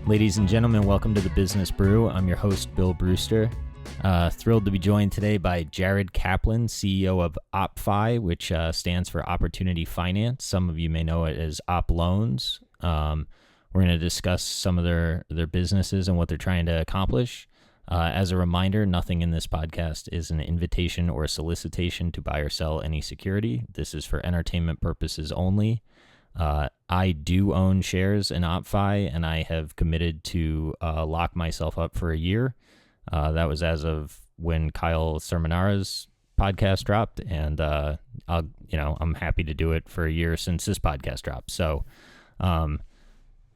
Ladies and gentlemen, welcome to the Business Brew. I'm your host, Bill Brewster. Thrilled to be joined today by Jared Kaplan, CEO of OppFi, which stands for Opportunity Finance. Some of you may know it as Opp Loans. We're going to discuss some of their businesses and what they're trying to accomplish. As a reminder, nothing in this podcast is an invitation or a solicitation to buy or sell any security. This is for entertainment purposes only. I do own shares in OppFi, and I have committed to lock myself up for a year. That was as of when Kyle Cerminara's podcast dropped, and I'm happy to do it for a year since this podcast dropped. So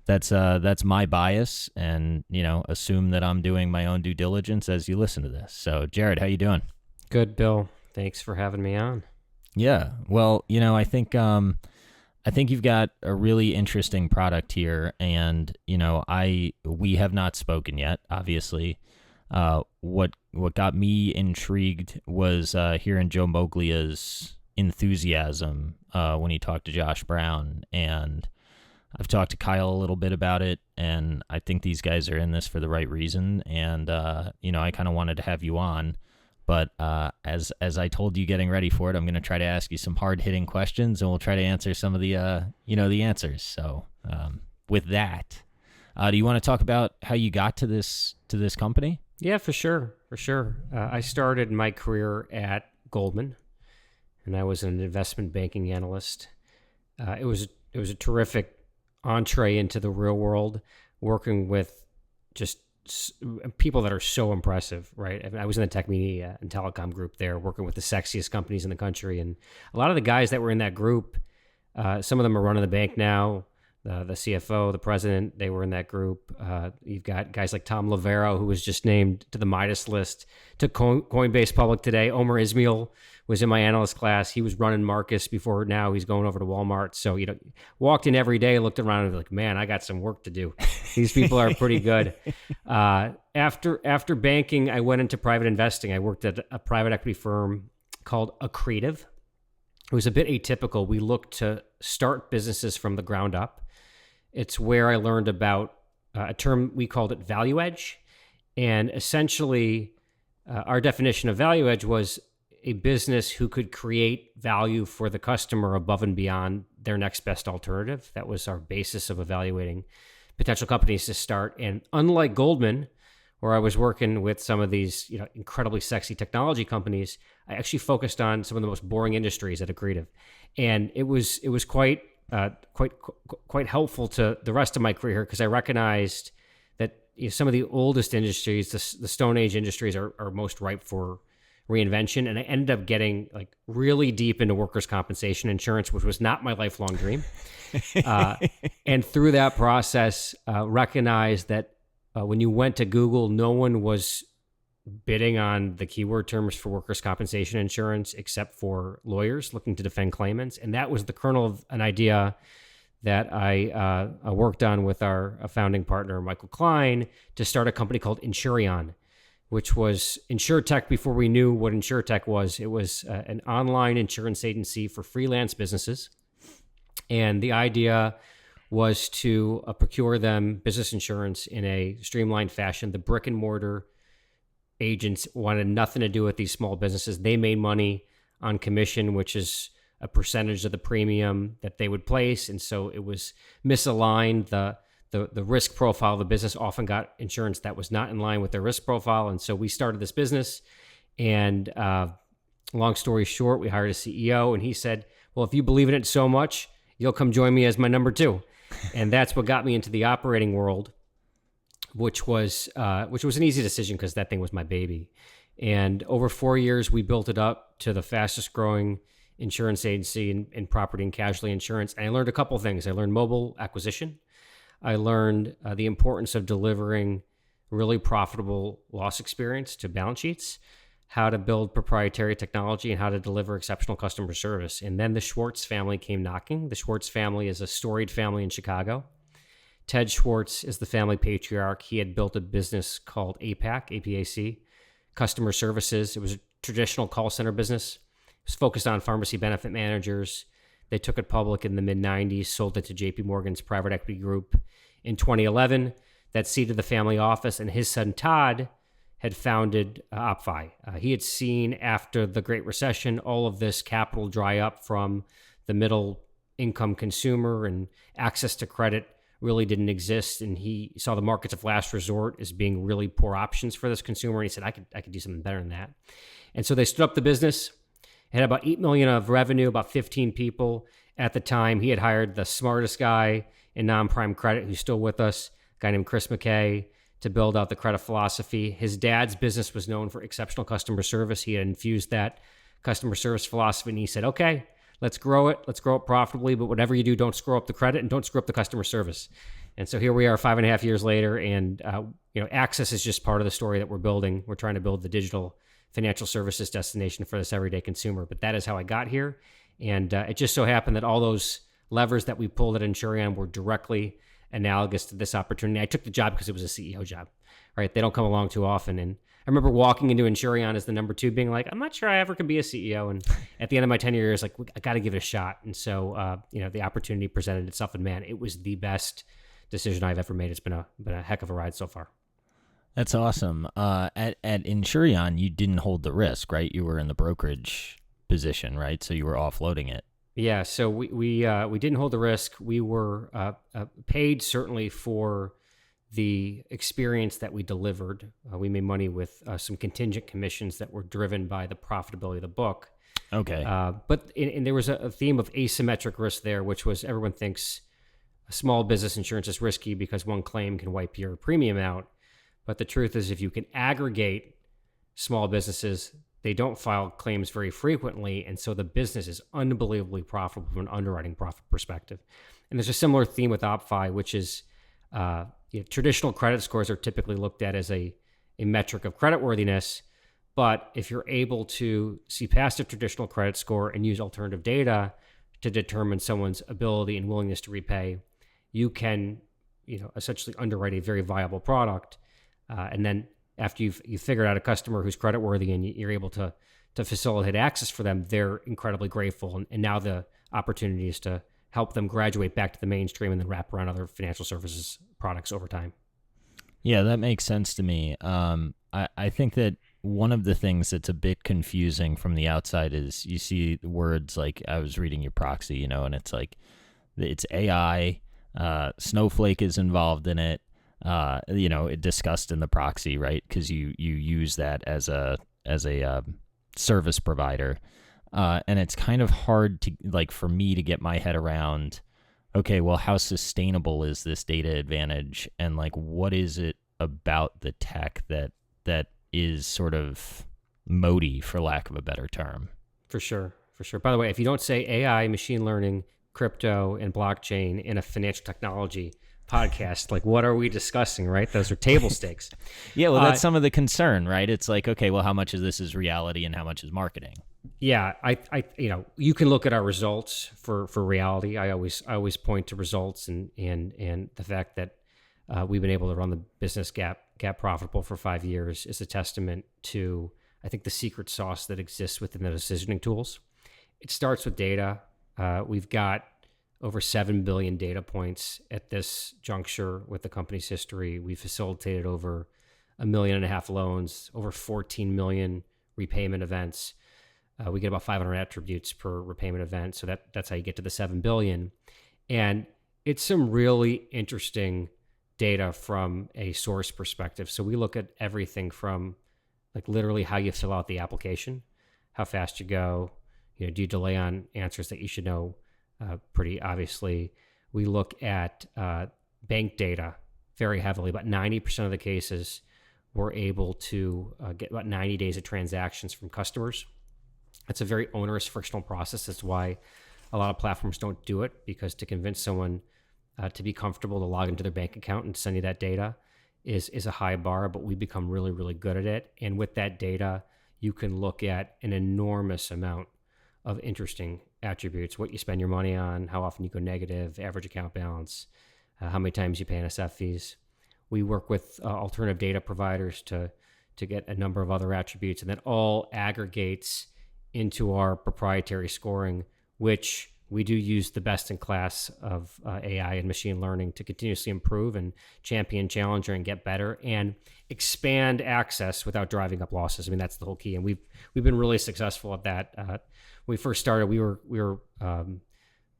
that's my bias, and assume that I'm doing my own due diligence as you listen to this. So, Jared, how you doing? Good, Bill. Thanks for having me on. Yeah. Well, I think you've got a really interesting product here, and we have not spoken yet. Obviously, what got me intrigued was hearing Joe Moglia's enthusiasm when he talked to Josh Brown, and I've talked to Kyle a little bit about it, and I think these guys are in this for the right reason, and I kind of wanted to have you on. But as I told you getting ready for it, I'm going to try to ask you some hard-hitting questions, and we'll try to answer some of the answers. So with that, do you want to talk about how you got to this company? Yeah, for sure. I started my career at Goldman, and I was an investment banking analyst. It was a terrific entree into the real world, working with just people that are so impressive, right? I was in the tech media and telecom group there, working with the sexiest companies in the country. And a lot of the guys that were in that group, some of them are running the bank now, the CFO, the president, they were in that group. You've got guys like Tom Lavero, who was just named to the Midas list, took Coinbase public today. Omer Ismail was in my analyst class. He was running Marcus before, now he's going over to Walmart. So, walked in every day, looked around and was like, man, I got some work to do. These people are pretty good. After banking, I went into private investing. I worked at a private equity firm called Accretive. It was a bit atypical. We looked to start businesses from the ground up. It's where I learned about a term, we called it value edge. And essentially, our definition of value edge was a business who could create value for the customer above and beyond their next best alternative. That was our basis of evaluating potential companies to start. And unlike Goldman, where I was working with some of these incredibly sexy technology companies, I actually focused on some of the most boring industries at Accretive. And it was quite helpful to the rest of my career here, because I recognized that some of the oldest industries, the Stone Age industries, are most ripe for reinvention. And I ended up getting really deep into workers' compensation insurance, which was not my lifelong dream. And through that process, recognized that when you went to Google, no one was bidding on the keyword terms for workers' compensation insurance except for lawyers looking to defend claimants. And that was the kernel of an idea that I worked on with our founding partner, Michael Klein, to start a company called Insurion, which was InsurTech before we knew what InsurTech was. It was an online insurance agency for freelance businesses. And the idea was to procure them business insurance in a streamlined fashion. The brick and mortar agents wanted nothing to do with these small businesses. They made money on commission, which is a percentage of the premium that they would place. And so it was misaligned. The risk profile of the business often got insurance that was not in line with their risk profile. And so we started this business. And long story short, we hired a CEO, and he said, well, if you believe in it so much, you'll come join me as my number two. And that's what got me into the operating world, which was an easy decision because that thing was my baby. And over 4 years, we built it up to the fastest growing insurance agency in property and casualty insurance. And I learned a couple of things. I learned mobile acquisition. I learned the importance of delivering really profitable loss experience to balance sheets, how to build proprietary technology, and how to deliver exceptional customer service. And then the Schwartz family came knocking. The Schwartz family is a storied family in Chicago. Ted Schwartz is the family patriarch. He had built a business called APAC, Customer Services. It was a traditional call center business. It was focused on pharmacy benefit managers. They took it public in the mid-90s, sold it to JP Morgan's private equity group in 2011. that seeded the family office, and his son Todd had founded OppFi. He had seen after the Great Recession all of this capital dry up from the middle income consumer, and access to credit really didn't exist. And he saw the markets of last resort as being really poor options for this consumer. And he said, I could do something better than that. And so they stood up the business. It had about $8 million of revenue, about 15 people at the time. He had hired the smartest guy in non-prime credit, who's still with us, a guy named Chris McKay, to build out the credit philosophy. His dad's business was known for exceptional customer service. He had infused that customer service philosophy, and he said, okay, let's grow it. Let's grow it profitably, but whatever you do, don't screw up the credit and don't screw up the customer service. And so here we are 5.5 years later, and access is just part of the story that we're building. We're trying to build the digital financial services destination for this everyday consumer, but that is how I got here. And it just so happened that all those levers that we pulled at Insurance were directly analogous to this opportunity. I took the job because it was a CEO job, right? They don't come along too often. And I remember walking into Insurance as the number 2 being like, I'm not sure I ever can be a CEO. And at the end of my tenure years, like, I got to give it a shot. And so, the opportunity presented itself, and man, it was the best decision I've ever made. It's been a heck of a ride so far. That's awesome. At Insurance, you didn't hold the risk, right? You were in the brokerage position, right? So you were offloading it. Yeah. So we didn't hold the risk. We were paid certainly for the experience that we delivered. We made money with some contingent commissions that were driven by the profitability of the book. Okay. But there was a theme of asymmetric risk there, which was everyone thinks small business insurance is risky because one claim can wipe your premium out. But the truth is, if you can aggregate small businesses, they don't file claims very frequently. And so the business is unbelievably profitable from an underwriting profit perspective. And there's a similar theme with OppFi, which is traditional credit scores are typically looked at as a metric of creditworthiness. But if you're able to see past a traditional credit score and use alternative data to determine someone's ability and willingness to repay, you can essentially underwrite a very viable product. And then after you've figured out a customer who's creditworthy and you're able to facilitate access for them, they're incredibly grateful. And now the opportunity is to help them graduate back to the mainstream and then wrap around other financial services products over time. Yeah, that makes sense to me. I think that one of the things that's a bit confusing from the outside is you see words like, I was reading your proxy, and it's like, it's AI, Snowflake is involved in it. It discussed in the proxy, right? Because you use that as a service provider, and it's kind of hard to for me to get my head around. Okay, well, how sustainable is this data advantage, and what is it about the tech that is sort of moaty, for lack of a better term? For sure. By the way, if you don't say AI, machine learning, crypto, and blockchain in a financial technology podcast, what are we discussing, right? Those are table stakes. Yeah, well, that's some of the concern, right? It's okay, well, how much of this is reality and how much is marketing? Yeah, I you can look at our results for reality. I always point to results and the fact that we've been able to run the business GAAP profitable for 5 years is a testament to, I think, the secret sauce that exists within the decisioning tools. It starts with data. We've got over 7 billion data points at this juncture with the company's history. We facilitated over 1.5 million loans, over 14 million repayment events. We get about 500 attributes per repayment event. So that's how you get to the 7 billion. And it's some really interesting data from a source perspective. So we look at everything from literally how you fill out the application, how fast you go, do you delay on answers that you should know? Pretty obviously. We look at bank data very heavily. About 90% of the cases, we're able to get about 90 days of transactions from customers. It's a very onerous, frictional process. That's why a lot of platforms don't do it, because to convince someone to be comfortable to log into their bank account and send you that data is a high bar, but we become really, really good at it. And with that data, you can look at an enormous amount of interesting attributes: what you spend your money on, how often you go negative, average account balance, how many times you pay NSF fees. We work with alternative data providers to get a number of other attributes, and that all aggregates into our proprietary scoring, which we do use the best in class of AI and machine learning to continuously improve and champion challenger and get better and expand access without driving up losses. I mean, that's the whole key. And we've been really successful at that. When we first started, we were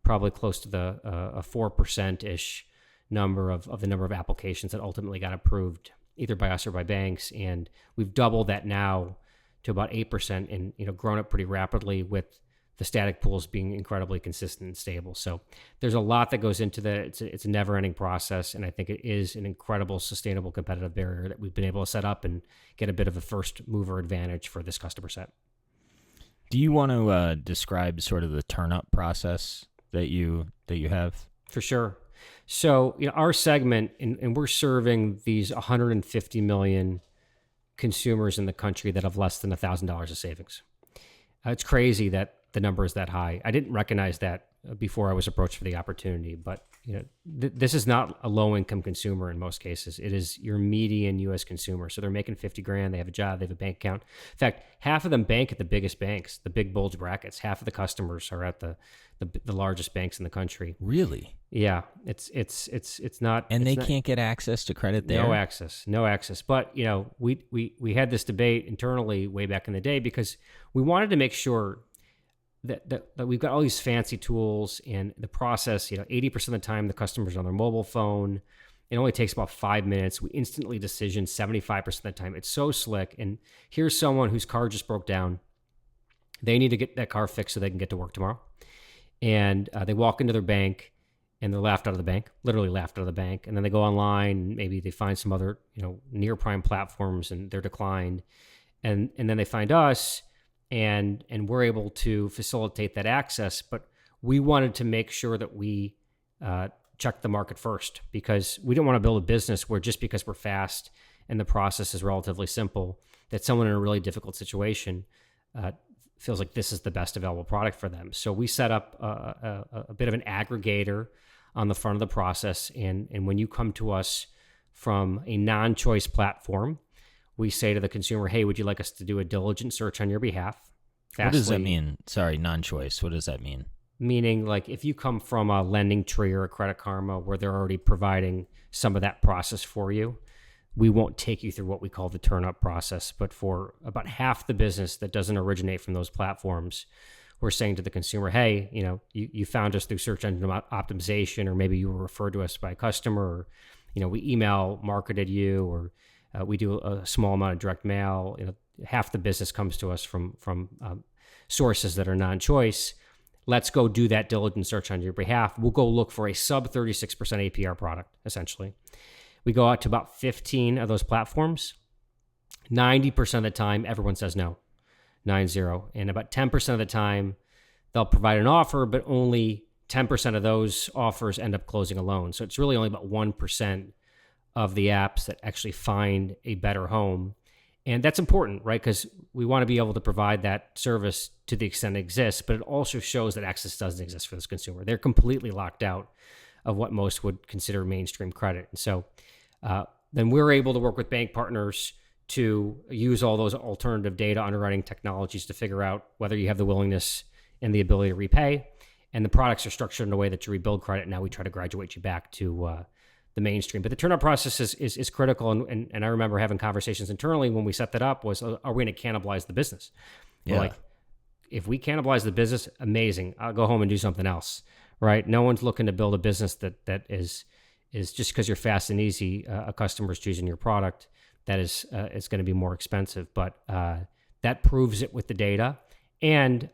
probably close to the a 4% ish number of the number of applications that ultimately got approved either by us or by banks. And we've doubled that now to about 8% and, grown it pretty rapidly with the static pools being incredibly consistent and stable. So there's a lot that goes into that. It's a never ending process. And I think it is an incredible, sustainable competitive barrier that we've been able to set up and get a bit of a first mover advantage for this customer set. Do you want to describe sort of the turn up process that you have? For sure. So, our segment, and we're serving these 150 million consumers in the country that have less than $1,000 of savings. It's crazy that the number is that high. I didn't recognize that before I was approached for the opportunity, but this is not a low-income consumer in most cases. It is your median U.S. consumer. So they're making 50 grand. They have a job. They have a bank account. In fact, half of them bank at the biggest banks, the big bulge brackets. Half of the customers are at the largest banks in the country. Really? Yeah, it's not. And they not, can't get access to credit there? No access. But, we had this debate internally way back in the day because we wanted to make sure that we've got all these fancy tools and the process, 80% of the time the customer's on their mobile phone. It only takes about 5 minutes. We instantly decision 75% of the time. It's so slick. And here's someone whose car just broke down. They need to get that car fixed so they can get to work tomorrow. And they walk into their bank and they're laughed out of the bank, literally laughed out of the bank. And then they go online, maybe they find some other, near prime platforms and they're declined. And then they find us and we're able to facilitate that access. But we wanted to make sure that we check the market first because we don't want to build a business where just because we're fast and the process is relatively simple, that someone in a really difficult situation feels like this is the best available product for them. So we set up a bit of an aggregator on the front of the process. And when you come to us from a non-choice platform, we say to the consumer, hey, would you like us to do a diligent search on your behalf? Fastly. What does that mean? Sorry, non-choice. What does that mean? Meaning, like, if you come from a lending tree or a Credit Karma where they're already providing some of that process for you, we won't take you through what we call the turn-up process. But for about half the business that doesn't originate from those platforms, we're saying to the consumer, hey, you found us through search engine optimization, or maybe you were referred to us by a customer, or, we email marketed you, or we do a small amount of direct mail. Half the business comes to us from sources that are non-choice. Let's go do that diligent search on your behalf. We'll go look for a sub 36% APR product, essentially. We go out to about 15 of those platforms. 90% of the time, everyone says no, 9-0. And about 10% of the time, they'll provide an offer, but only 10% of those offers end up closing a loan. So it's really only about 1% of the apps that actually find a better home. And that's important, right? Because we want to be able to provide that service to the extent it exists, but it also shows that access doesn't exist for this consumer. They're completely locked out of what most would consider mainstream credit. And so then we're able to work with bank partners to use all those alternative data underwriting technologies to figure out whether you have the willingness and the ability to repay. And the products are structured in a way that you rebuild credit. Now we try to graduate you back to the mainstream. But the turn-up process is critical. And I remember having conversations internally when we set that up was, are we going to cannibalize the business? Yeah. We're like, if we cannibalize the business, amazing. I'll go home and do something else, right? No one's looking to build a business that is just because you're fast and easy, a customer's choosing your product, that is going to be more expensive. But that proves it with the data and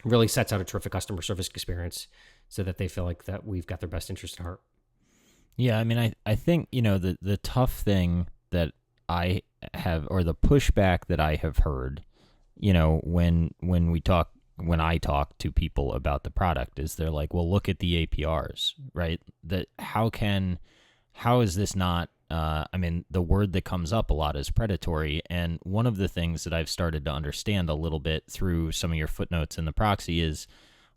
really sets out a terrific customer service experience so that they feel like that we've got their best interest at heart. Yeah, I mean, I think, the tough thing that I have, or the pushback that I have heard, when I talk to people about the product is they're like, well, look at the APRs, right? That how is this not, the word that comes up a lot is predatory. And one of the things that I've started to understand a little bit through some of your footnotes in the proxy is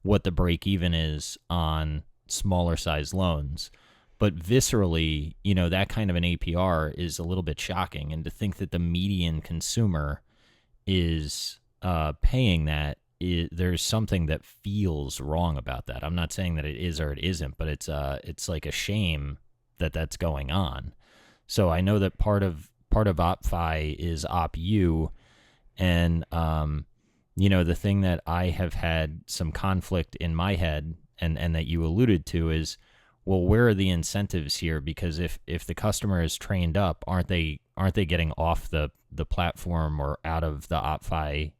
what the break even is on smaller size loans. But viscerally, that kind of an APR is a little bit shocking. And to think that the median consumer is paying that there's something that feels wrong about that. I'm not saying that it is or it isn't, but it's like a shame that that's going on. So I know that part of OppFi is OppU, and the thing that I have had some conflict in my head, and that you alluded to, is, well, where are the incentives here? Because if the customer is trained up, aren't they getting off the platform or out of the OppFi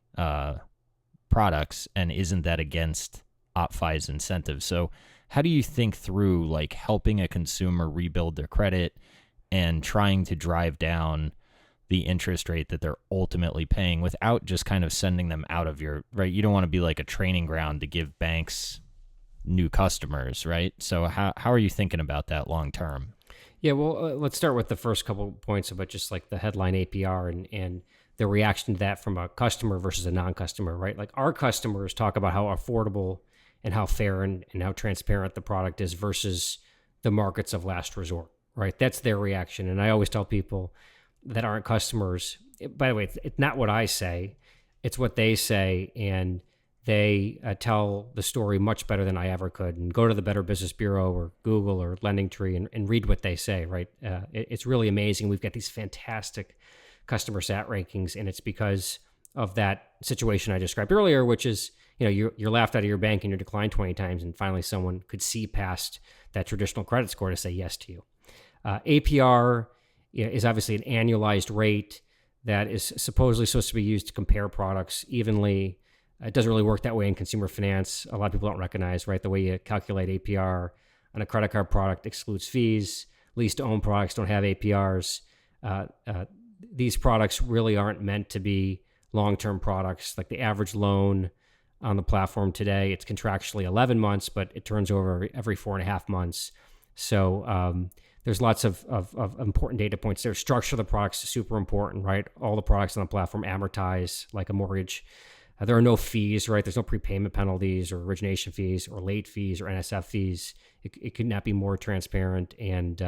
products, and isn't that against OppFi's incentives? So how do you think through like helping a consumer rebuild their credit and trying to drive down the interest rate that they're ultimately paying without just kind of sending them out of your, right? You don't want to be like a training ground to give banks new customers, right? So how are you thinking about that long term? Yeah, well, let's start with the first couple of points about just like the headline APR and the reaction to that from a customer versus a non-customer, right? Like our customers talk about how affordable and how fair and how transparent the product is versus the markets of last resort, right? That's their reaction. And I always tell people that aren't customers, by the way, it's not what I say, it's what they say. And they tell the story much better than I ever could. And go to the Better Business Bureau or Google or LendingTree and read what they say, right? It's really amazing. We've got these fantastic customer sat rankings, and it's because of that situation I described earlier, which is, you're laughed out of your bank and you're declined 20 times, and finally someone could see past that traditional credit score to say yes to you. APR is obviously an annualized rate that is supposedly supposed to be used to compare products evenly. It doesn't really work that way in consumer finance. A lot of people don't recognize, right? The way you calculate APR on a credit card product excludes fees. Lease-to-own products don't have APRs. These products really aren't meant to be long-term products. Like the average loan on the platform today, it's contractually 11 months, but it turns over every 4.5 months. So there's lots of important data points there. Structure of the products is super important, right? All the products on the platform amortize like a mortgage. There are no fees, right? There's no prepayment penalties or origination fees or late fees or NSF fees. It could not be more transparent. And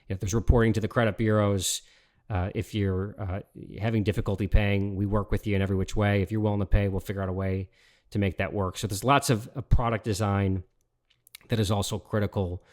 if there's reporting to the credit bureaus, if you're having difficulty paying, we work with you in every which way. If you're willing to pay, we'll figure out a way to make that work. So there's lots of product design that is also critical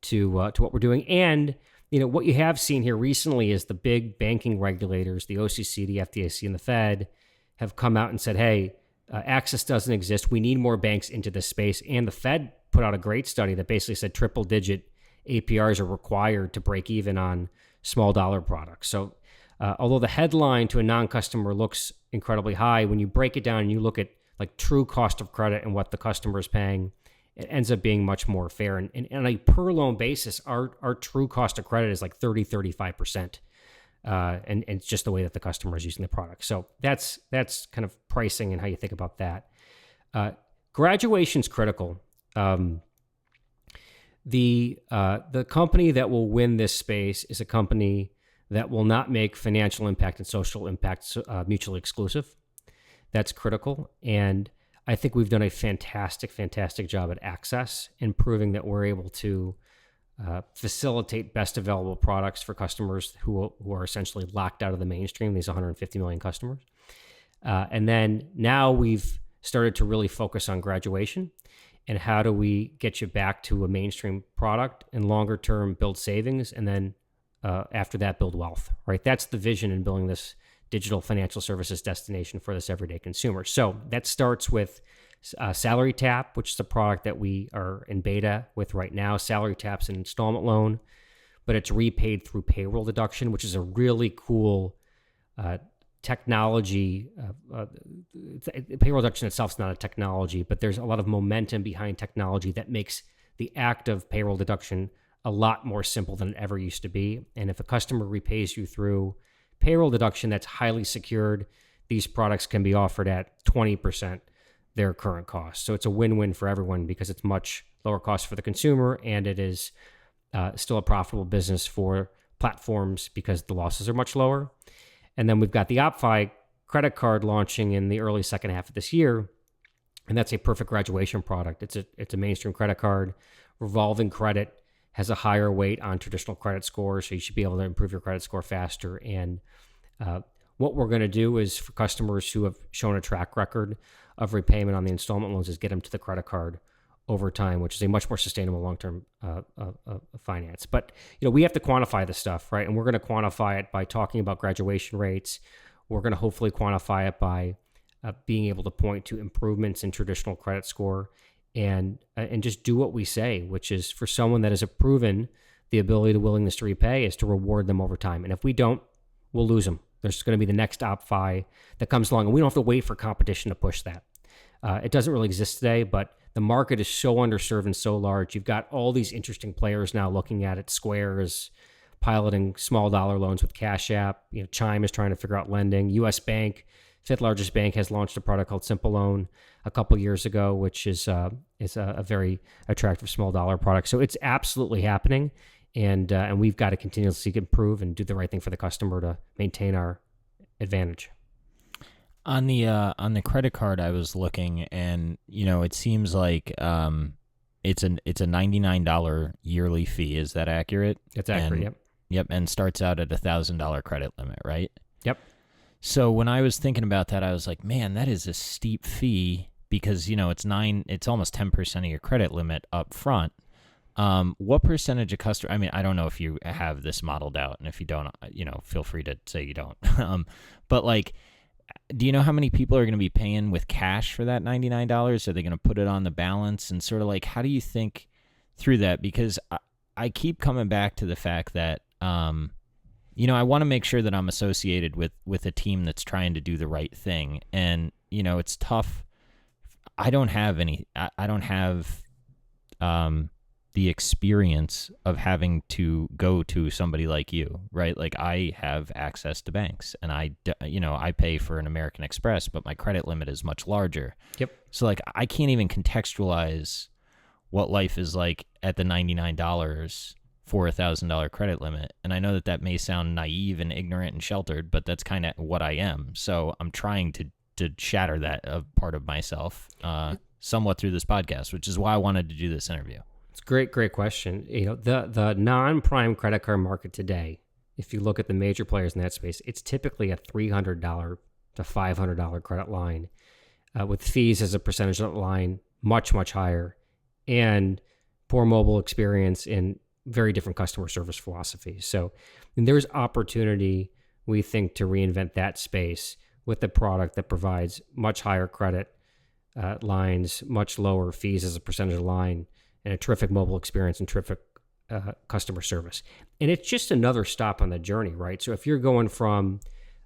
to what we're doing. And what you have seen here recently is the big banking regulators, the OCC, the FDIC, and the Fed, have come out and said, hey, access doesn't exist. We need more banks into this space. And the Fed put out a great study that basically said triple-digit APRs are required to break even on small dollar products. So although the headline to a non-customer looks incredibly high, when you break it down and you look at like true cost of credit and what the customer is paying, it ends up being much more fair. And on a per loan basis, our true cost of credit is like 35%. And it's just the way that the customer is using the product. So that's kind of pricing and how you think about that. Graduation's critical. The company that will win this space is a company that will not make financial impact and social impact mutually exclusive. That's critical. And I think we've done a fantastic job at access and proving that we're able to facilitate best available products for customers who are essentially locked out of the mainstream, these 150 million customers. And then now we've started to really focus on graduation and how do we get you back to a mainstream product and longer term build savings, and then after that build wealth, right? That's the vision in building this digital financial services destination for this everyday consumer. So that starts with Salary Tap, which is a product that we are in beta with right now. Salary Tap's an installment loan, but it's repaid through payroll deduction, which is a really cool technology. Payroll deduction itself is not a technology, but there's a lot of momentum behind technology that makes the act of payroll deduction a lot more simple than it ever used to be. And if a customer repays you through payroll deduction that's highly secured, these products can be offered at 20% their current cost. So it's a win-win for everyone because it's much lower cost for the consumer, and it is still a profitable business for platforms because the losses are much lower. And then we've got the OppFi credit card launching in the early second half of this year, and that's a perfect graduation product. It's a mainstream credit card. Revolving credit has a higher weight on traditional credit scores, so you should be able to improve your credit score faster. And what we're going to do is for customers who have shown a track record of repayment on the installment loans is get them to the credit card over time, which is a much more sustainable long-term finance. But we have to quantify this stuff, right? And we're going to quantify it by talking about graduation rates. We're going to hopefully quantify it by being able to point to improvements in traditional credit score, and just do what we say, which is for someone that has proven the ability to willingness to repay is to reward them over time. And if we don't, we'll lose them. There's going to be the next OppFi that comes along, and we don't have to wait for competition to push that. It doesn't really exist today, but the market is so underserved and so large. You've got all these interesting players now looking at it. Square is piloting small dollar loans with Cash App. Chime is trying to figure out lending. U.S. Bank, fifth largest bank, has launched a product called Simple Loan a couple years ago, which is a very attractive small dollar product. So it's absolutely happening, and we've got to continuously improve and do the right thing for the customer to maintain our advantage. On the credit card, I was looking, and it seems like it's a $99 yearly fee. Is that accurate? That's accurate. Yep. Yep, and starts out at $1,000 credit limit, right? Yep. So when I was thinking about that, I was like, man, that is a steep fee because it's almost 10% of your credit limit up front. What percentage of customer? I mean, I don't know if you have this modeled out, and if you don't, feel free to say you don't. But like, do you know how many people are going to be paying with cash for that $99? Are they going to put it on the balance? And sort of like, how do you think through that? Because I keep coming back to the fact that, I want to make sure that I'm associated with a team that's trying to do the right thing. And, it's tough. I don't have the experience of having to go to somebody like you, right? Like I have access to banks, and I pay for an American Express, but my credit limit is much larger. Yep. So like I can't even contextualize what life is like at the $99 for $1,000 credit limit. And I know that may sound naive and ignorant and sheltered, but that's kind of what I am. So I'm trying to shatter that part of myself somewhat through this podcast, which is why I wanted to do this interview. It's a great question. The non-prime credit card market today, if you look at the major players in that space, it's typically a $300 to $500 credit line, with fees as a percentage of the line much, much higher, and poor mobile experience and very different customer service philosophy. So there's opportunity, we think, to reinvent that space with a product that provides much higher credit lines, much lower fees as a percentage of the line, and a terrific mobile experience and terrific customer service. And it's just another stop on the journey, right? So if you're going from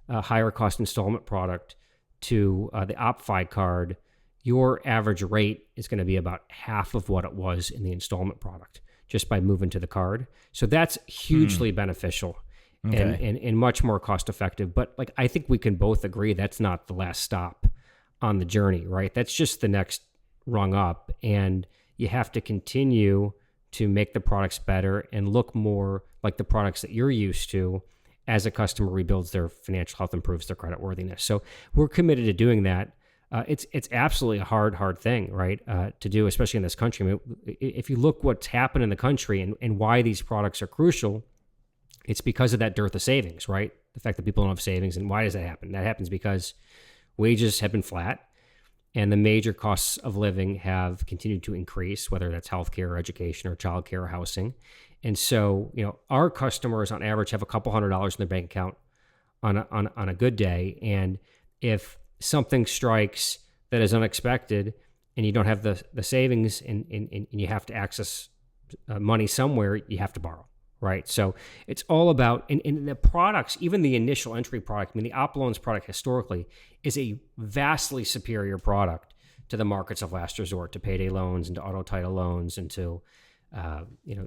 a higher cost installment product to the OppFi card, your average rate is going to be about half of what it was in the installment product just by moving to the card. So that's hugely beneficial and much more cost effective. But like, I think we can both agree that's not the last stop on the journey, right? That's just the next rung up. And you have to continue to make the products better and look more like the products that you're used to as a customer rebuilds their financial health, improves their credit worthiness. So we're committed to doing that. It's absolutely a hard thing, right, to do, especially in this country. I mean, if you look what's happened in the country and why these products are crucial, it's because of that dearth of savings, right? The fact that people don't have savings. And why does that happen? That happens because wages have been flat, and the major costs of living have continued to increase, whether that's healthcare or education or childcare or housing. And so, our customers on average have a couple $100s in their bank account on a good day. And if something strikes that is unexpected and you don't have the savings and you have to access money somewhere, you have to borrow, right? So it's all about, in the products, even the initial entry product, I mean, the OppLoans product historically is a vastly superior product to the markets of last resort, to payday loans and to auto title loans and to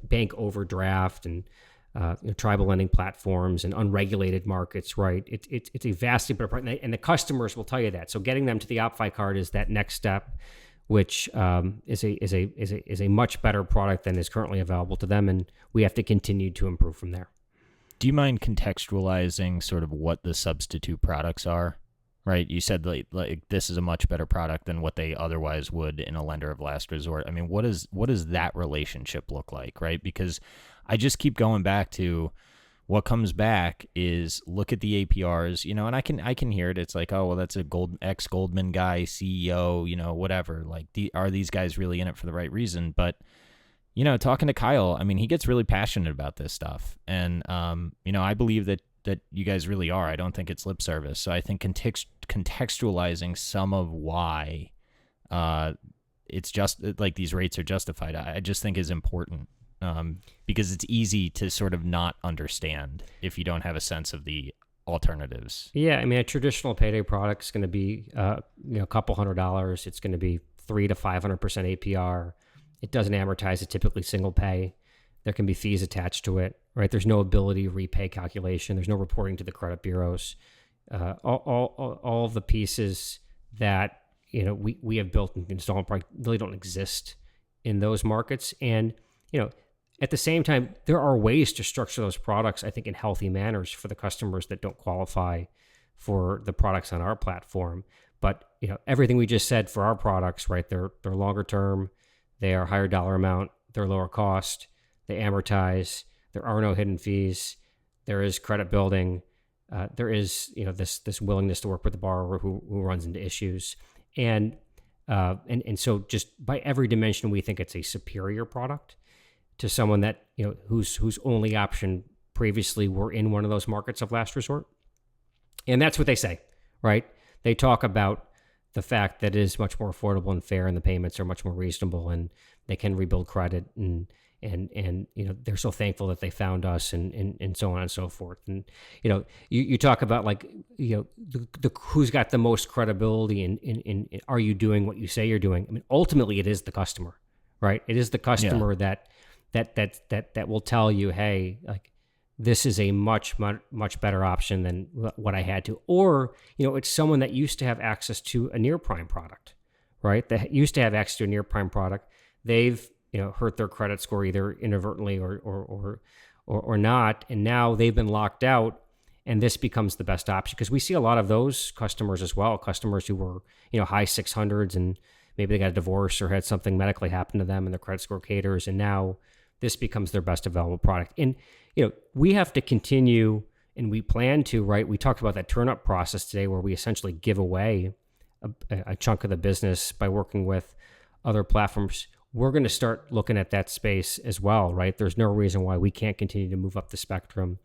bank overdraft and tribal lending platforms and unregulated markets, right? It's a vastly better product, and the customers will tell you that. So getting them to the OppFi card is that next step, which is a much better product than is currently available to them, and we have to continue to improve from there. Do you mind contextualizing sort of what the substitute products are? Right, you said like this is a much better product than what they otherwise would in a lender of last resort. I mean, what does that relationship look like, right? Because I just keep going back to what comes back is look at the APRs, and I can hear it. It's like, oh, well, that's a ex Goldman guy, CEO, whatever. Like, are these guys really in it for the right reason? But talking to Kyle, I mean, he gets really passionate about this stuff, and I believe that you guys really are. I don't think it's lip service. So I think contextualizing some of why it's just like these rates are justified, I just think is important. Because it's easy to sort of not understand if you don't have a sense of the alternatives. Yeah, I mean, a traditional payday product is going to be, a couple $100. It's going to be 300 to 500% APR. It doesn't amortize. It's typically single pay. There can be fees attached to it, right? There's no ability to repay calculation. There's no reporting to the credit bureaus. All of the pieces that we have built in installment product really don't exist in those markets, and at the same time, there are ways to structure those products, I think, in healthy manners for the customers that don't qualify for the products on our platform. But, everything we just said for our products, right, they're longer term, they are higher dollar amount, they're lower cost, they amortize, there are no hidden fees, there is credit building, there is, this willingness to work with the borrower who runs into issues. And so just by every dimension, we think it's a superior product to someone that, whose only option previously were in one of those markets of last resort. And that's what they say, right? They talk about the fact that it is much more affordable and fair, and the payments are much more reasonable, and they can rebuild credit, and they're so thankful that they found us, and so on and so forth. And you talk about, like, the who's got the most credibility in are you doing what you say you're doing? I mean, ultimately it is the customer, right? It is the customer that will tell you, hey, like, this is a much better option than what I had to. Or, it's someone that used to have access to a near prime product, right? That used to have access to a near prime product. They've, hurt their credit score either inadvertently or not. And now they've been locked out, and this becomes the best option. Because we see a lot of those customers as well, customers who were, high 600s, and maybe they got a divorce or had something medically happen to them and their credit score caters, and now this becomes their best available product. And, we have to continue, and we plan to, right? We talked about that turn-up process today, where we essentially give away a chunk of the business by working with other platforms. We're going to start looking at that space as well, right? There's no reason why we can't continue to move up the spectrum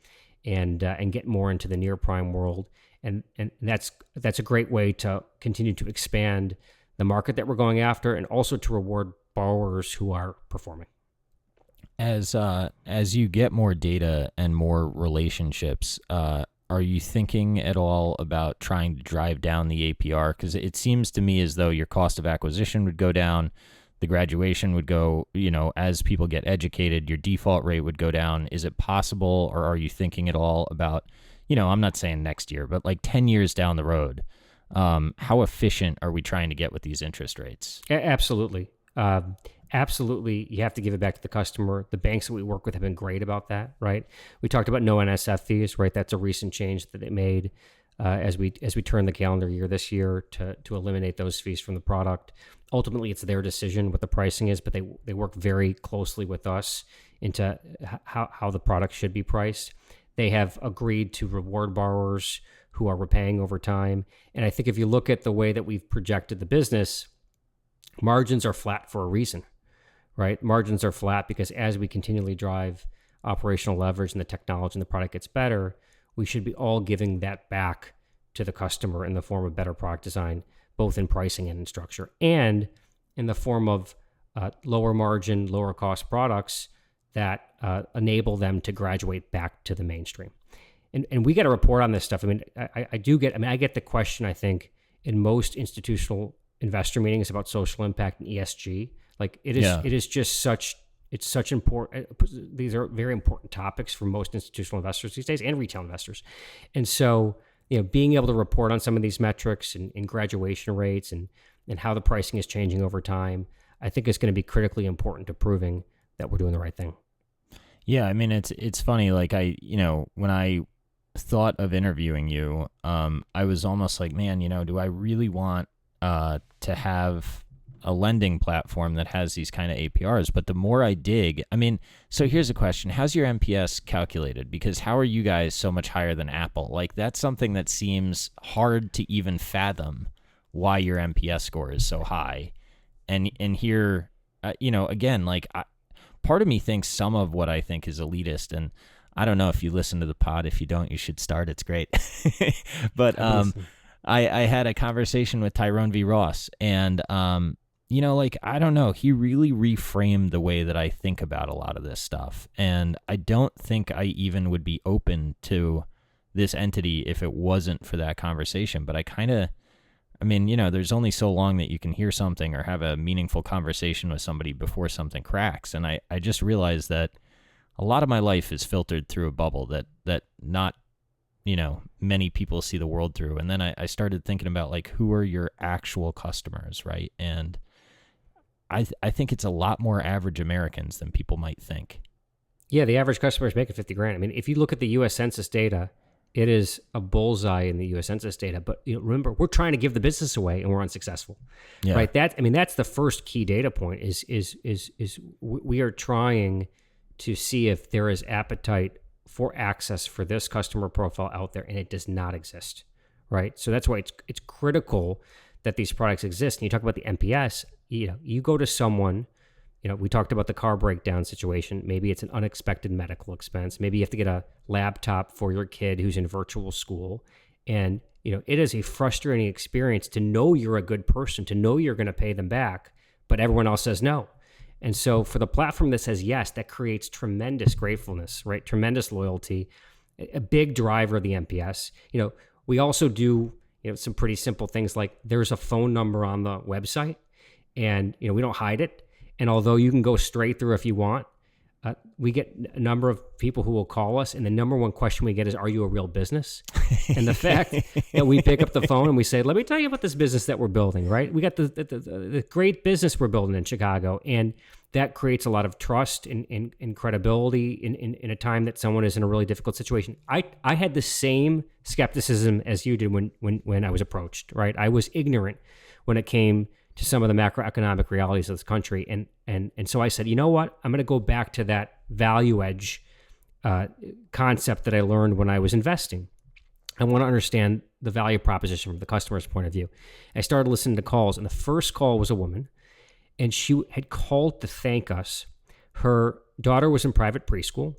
and get more into the near prime world. And that's a great way to continue to expand the market that we're going after, and also to reward borrowers who are performing. As you get more data and more relationships, are you thinking at all about trying to drive down the APR? Because it seems to me as though your cost of acquisition would go down, the graduation would go, as people get educated, your default rate would go down. Is it possible, or are you thinking at all about, I'm not saying next year, but like 10 years down the road, how efficient are we trying to get with these interest rates? Absolutely. Absolutely, you have to give it back to the customer. The banks that we work with have been great about that, right? We talked about no NSF fees, right? That's a recent change that they made as we turn the calendar year this year to eliminate those fees from the product. Ultimately, it's their decision what the pricing is, but they work very closely with us into how the product should be priced. They have agreed to reward borrowers who are repaying over time. And I think if you look at the way that we've projected the business, margins are flat for a reason. Right? Margins are flat because as we continually drive operational leverage and the technology and the product gets better, we should be all giving that back to the customer in the form of better product design, both in pricing and in structure, and in the form of lower margin, lower cost products that enable them to graduate back to the mainstream. And we get a report on this stuff. I mean, I get the question, I think, in most institutional investor meetings about social impact and ESG. Like it is just such important. These are very important topics for most institutional investors these days, and retail investors. And so, being able to report on some of these metrics and graduation rates and how the pricing is changing over time, I think is going to be critically important to proving that we're doing the right thing. Yeah, I mean, it's funny. Like when I thought of interviewing you, I was almost like, man, do I really want to have a lending platform that has these kind of APRs, but the more I dig, I mean, so here's a question. How's your NPS calculated? Because how are you guys so much higher than Apple? Like, that's something that seems hard to even fathom, why your NPS score is so high. And here, again, like, part of me thinks some of what I think is elitist, and I don't know if you listen to the pod. If you don't, you should start. It's great. But I had a conversation with Tyrone V and I don't know, he really reframed the way that I think about a lot of this stuff. And I don't think I even would be open to this entity if it wasn't for that conversation. But there's only so long that you can hear something or have a meaningful conversation with somebody before something cracks. And I just realized that a lot of my life is filtered through a bubble that not, many people see the world through. And then I started thinking about, like, who are your actual customers, right? And I think it's a lot more average Americans than people might think. Yeah, the average customer is making $50,000. I mean, if you look at the U.S. Census data, it is a bullseye in the U.S. Census data. But remember, we're trying to give the business away, and we're unsuccessful, right? That's the first key data point. Is we are trying to see if there is appetite for access for this customer profile out there, and it does not exist, right? So that's why it's critical that these products exist. And you talk about the NPS. You go to someone. We talked about the car breakdown situation. Maybe it's an unexpected medical expense. Maybe you have to get a laptop for your kid who's in virtual school. And, it is a frustrating experience to know you're a good person, to know you're going to pay them back, but everyone else says no. And so for the platform that says yes, that creates tremendous gratefulness, right? Tremendous loyalty, a big driver of the NPS. We also do, some pretty simple things like there's a phone number on the website and, we don't hide it. And although you can go straight through if you want, we get a number of people who will call us, and the number one question we get is, are you a real business? And the fact that we pick up the phone and we say, let me tell you about this business that we're building, right? We got the great business we're building in Chicago, and that creates a lot of trust and credibility in a time that someone is in a really difficult situation. I had the same skepticism as you did when I was approached, right? I was ignorant when it came to some of the macroeconomic realities of this country. And so I said, you know what? I'm going to go back to that value edge concept that I learned when I was investing. I want to understand the value proposition from the customer's point of view. I started listening to calls, and the first call was a woman, and she had called to thank us. Her daughter was in private preschool.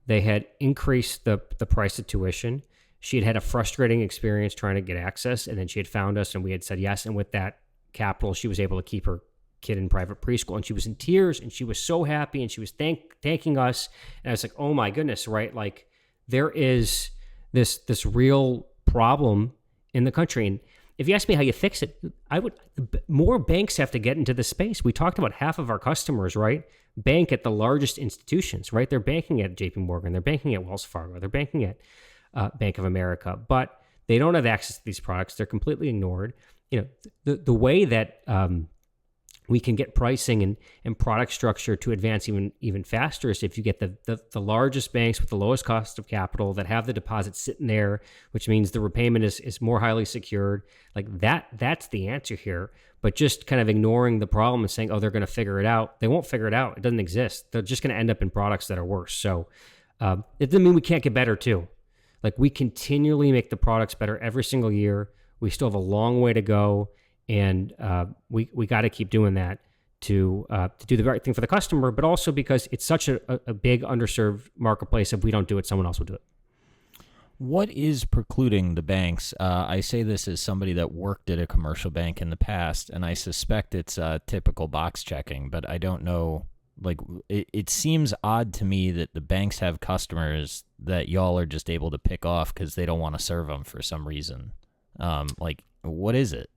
They had increased the price of tuition. She had had a frustrating experience trying to get access, and then she had found us, and we had said yes. And with that capital, she was able to keep her kid in private preschool, and she was in tears, and she was so happy, and she was thanking us. And I was like, oh my goodness, right? Like, there is this real problem in the country. And if you ask me how you fix it, more banks have to get into this space. We talked about half of our customers, right, bank at the largest institutions, right? They're banking at JP Morgan, they're banking at Wells Fargo, they're banking at Bank of America, but they don't have access to these products. They're completely ignored. The way that we can get pricing and product structure to advance even faster is if you get the largest banks with the lowest cost of capital that have the deposits sitting there, which means the repayment is more highly secured. Like that's the answer here. But just kind of ignoring the problem and saying, oh, they're going to figure it out. They won't figure it out. It doesn't exist. They're just going to end up in products that are worse. So it doesn't mean we can't get better too. Like, we continually make the products better every single year. We still have a long way to go, and we got to keep doing that to do the right thing for the customer, but also because it's such a big underserved marketplace. If we don't do it, someone else will do it. What is precluding the banks? I say this as somebody that worked at a commercial bank in the past, and I suspect it's typical box checking, but I don't know. Like, it seems odd to me that the banks have customers that y'all are just able to pick off because they don't want to serve them for some reason. Like, what is it?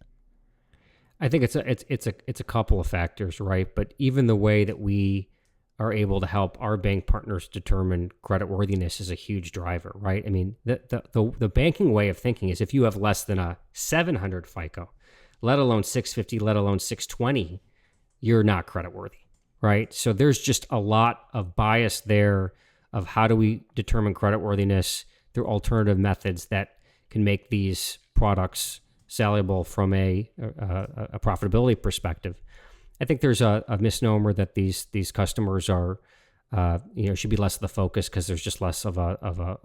I think it's a couple of factors, right? But even the way that we are able to help our bank partners determine creditworthiness is a huge driver, right? I mean, the banking way of thinking is if you have less than a 700 FICO, let alone 650, let alone 620, you're not creditworthy. Right. So there's just a lot of bias there of how do we determine creditworthiness through alternative methods that can make these products saleable from a profitability perspective. I think there's a misnomer that these customers are, should be less of the focus because there's just less of a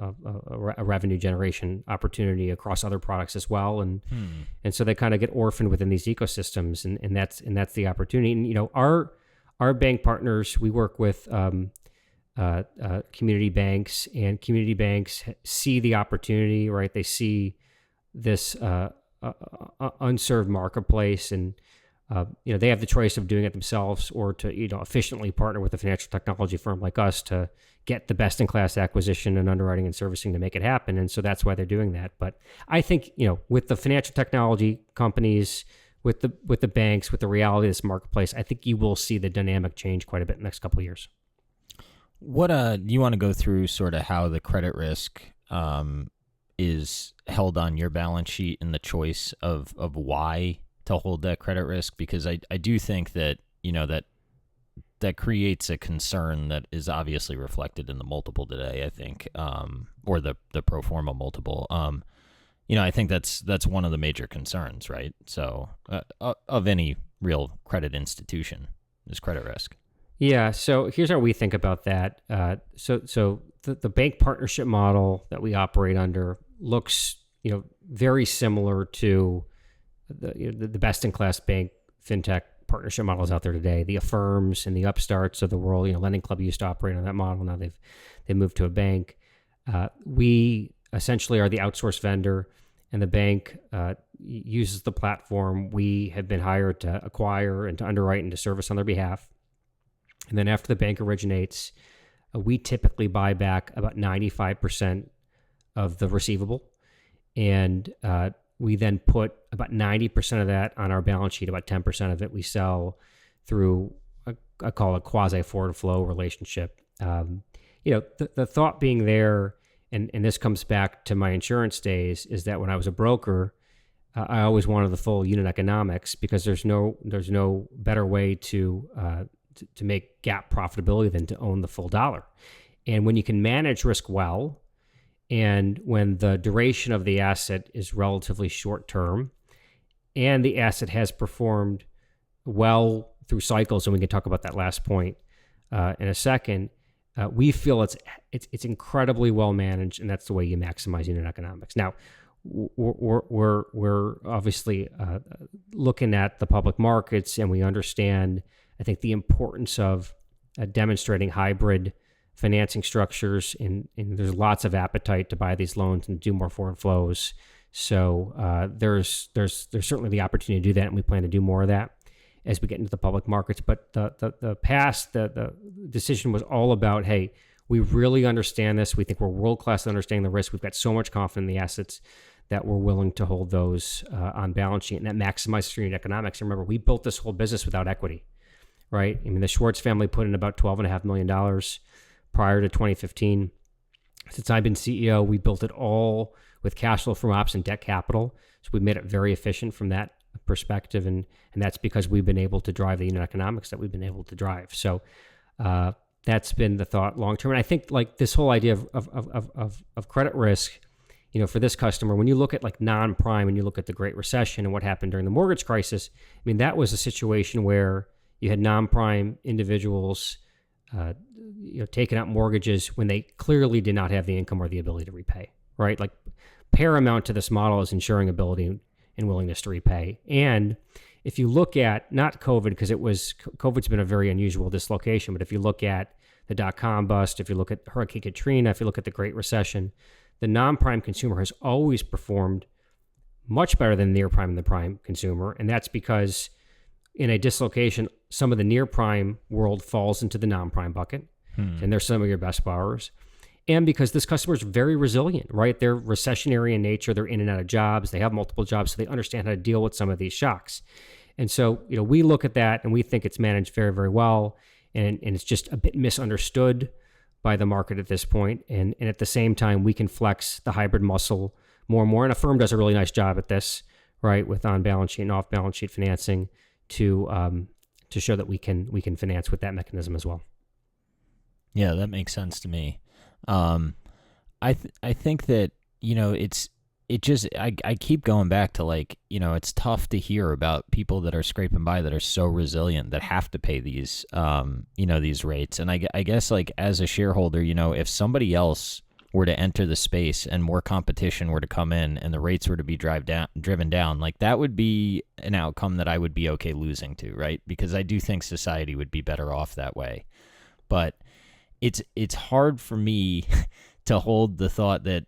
revenue generation opportunity across other products as well, and so they kind of get orphaned within these ecosystems, and that's the opportunity. And our bank partners, we work with community banks, and community banks see the opportunity, right? They see this unserved marketplace, and they have the choice of doing it themselves or to efficiently partner with a financial technology firm like us to get the best in class acquisition and underwriting and servicing to make it happen. And so that's why they're doing that. But I think with the financial technology companies, with the banks, with the reality of this marketplace, I think you will see the dynamic change quite a bit in the next couple of years. What do you want to go through sort of how the credit risk is held on your balance sheet and the choice of why to hold that credit risk? Because I do think that that creates a concern that is obviously reflected in the multiple today, I think, or the pro forma multiple. I think that's one of the major concerns, right? So of any real credit institution is credit risk. Yeah. So here's how we think about that. So the bank partnership model that we operate under looks, very similar to the best in class bank fintech partnership models out there today. The Affirms and the Upstarts of the world. Lending Club used to operate on that model. Now they moved to a bank. We essentially are the outsourced vendor, and the bank uses the platform. We have been hired to acquire and to underwrite and to service on their behalf. And then after the bank originates, we typically buy back about 95% of the receivable. And we then put about 90% of that on our balance sheet. About 10% of it we sell through, I call it quasi forward flow relationship. The thought being there, and this comes back to my insurance days, is that when I was a broker, I always wanted the full unit economics, because there's no better way to make GAAP profitability than to own the full dollar. And when you can manage risk well, and when the duration of the asset is relatively short term, and the asset has performed well through cycles, and we can talk about that last point in a second, we feel it's incredibly well managed, and that's the way you maximize unit economics. Now, we're obviously looking at the public markets, and we understand, I think, the importance of demonstrating hybrid financing structures, and there's lots of appetite to buy these loans and do more forward flows. So there's certainly the opportunity to do that, and we plan to do more of that as we get into the public markets. But the past, the decision was all about, hey, we really understand this. We think we're world-class at understanding the risk. We've got so much confidence in the assets that we're willing to hold those on balance sheet, and that maximizes unit economics. And remember, we built this whole business without equity, right? I mean, the Schwartz family put in about $12.5 million prior to 2015. Since I've been CEO, we built it all with cash flow from ops and debt capital. So we made it very efficient from that perspective, and that's because we've been able to drive the unit economics that we've been able to drive. So that's been the thought long term. And I think like this whole idea of credit risk, for this customer, when you look at like non-prime and you look at the Great Recession and what happened during the mortgage crisis, I mean, that was a situation where you had non-prime individuals taking out mortgages when they clearly did not have the income or the ability to repay, right? Like paramount to this model is ensuring ability and willingness to repay. And if you look at, not COVID, because COVID's been a very unusual dislocation, but if you look at the dot-com bust, if you look at Hurricane Katrina, if you look at the Great Recession, the non-prime consumer has always performed much better than near-prime and the prime consumer. And that's because in a dislocation, some of the near-prime world falls into the non-prime bucket, and they're some of your best borrowers. And because this customer is very resilient, right? They're recessionary in nature. They're in and out of jobs. They have multiple jobs, so they understand how to deal with some of these shocks. And so, we look at that and we think it's managed very, very well. And it's just a bit misunderstood by the market at this point. And at the same time, we can flex the hybrid muscle more and more. And Affirm does a really nice job at this, right? With on-balance sheet and off-balance sheet financing to show that we can finance with that mechanism as well. Yeah, that makes sense to me. I think that, I keep going back to, like, it's tough to hear about people that are scraping by that are so resilient that have to pay these, these rates. And I guess, like, as a shareholder, if somebody else were to enter the space and more competition were to come in and the rates were to be driven down, like, that would be an outcome that I would be okay losing to, right? Because I do think society would be better off that way. But it's hard for me to hold the thought that,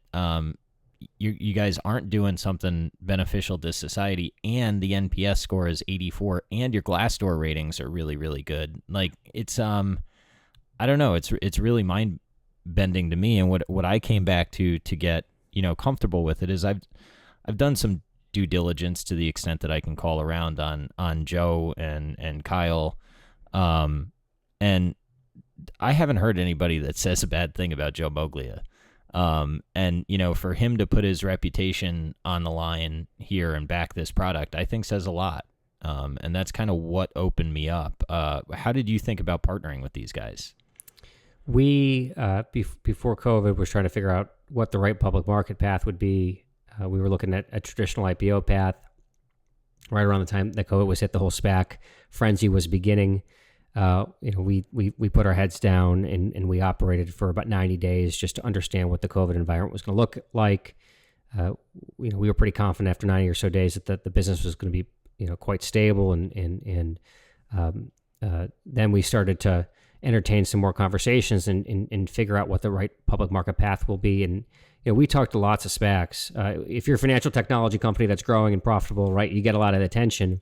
you guys aren't doing something beneficial to society, and the NPS score is 84, and your Glassdoor ratings are really, really good. Like, it's I don't know, it's really mind bending to me. And what I came back to get comfortable with it is I've done some due diligence to the extent that I can call around on Joe and Kyle, and I haven't heard anybody that says a bad thing about Joe Moglia. And for him to put his reputation on the line here and back this product, I think says a lot. And that's kind of what opened me up. How did you think about partnering with these guys? We, before COVID, was trying to figure out what the right public market path would be. We were looking at a traditional IPO path. Right around the time that COVID was hit, the whole SPAC frenzy was beginning. We put our heads down and we operated for about 90 days just to understand what the COVID environment was going to look like. We were pretty confident after 90 or so days that the business was going to be, quite stable. And then we started to entertain some more conversations and figure out what the right public market path will be. And, we talked to lots of SPACs. If you're a financial technology company that's growing and profitable, right, you get a lot of attention.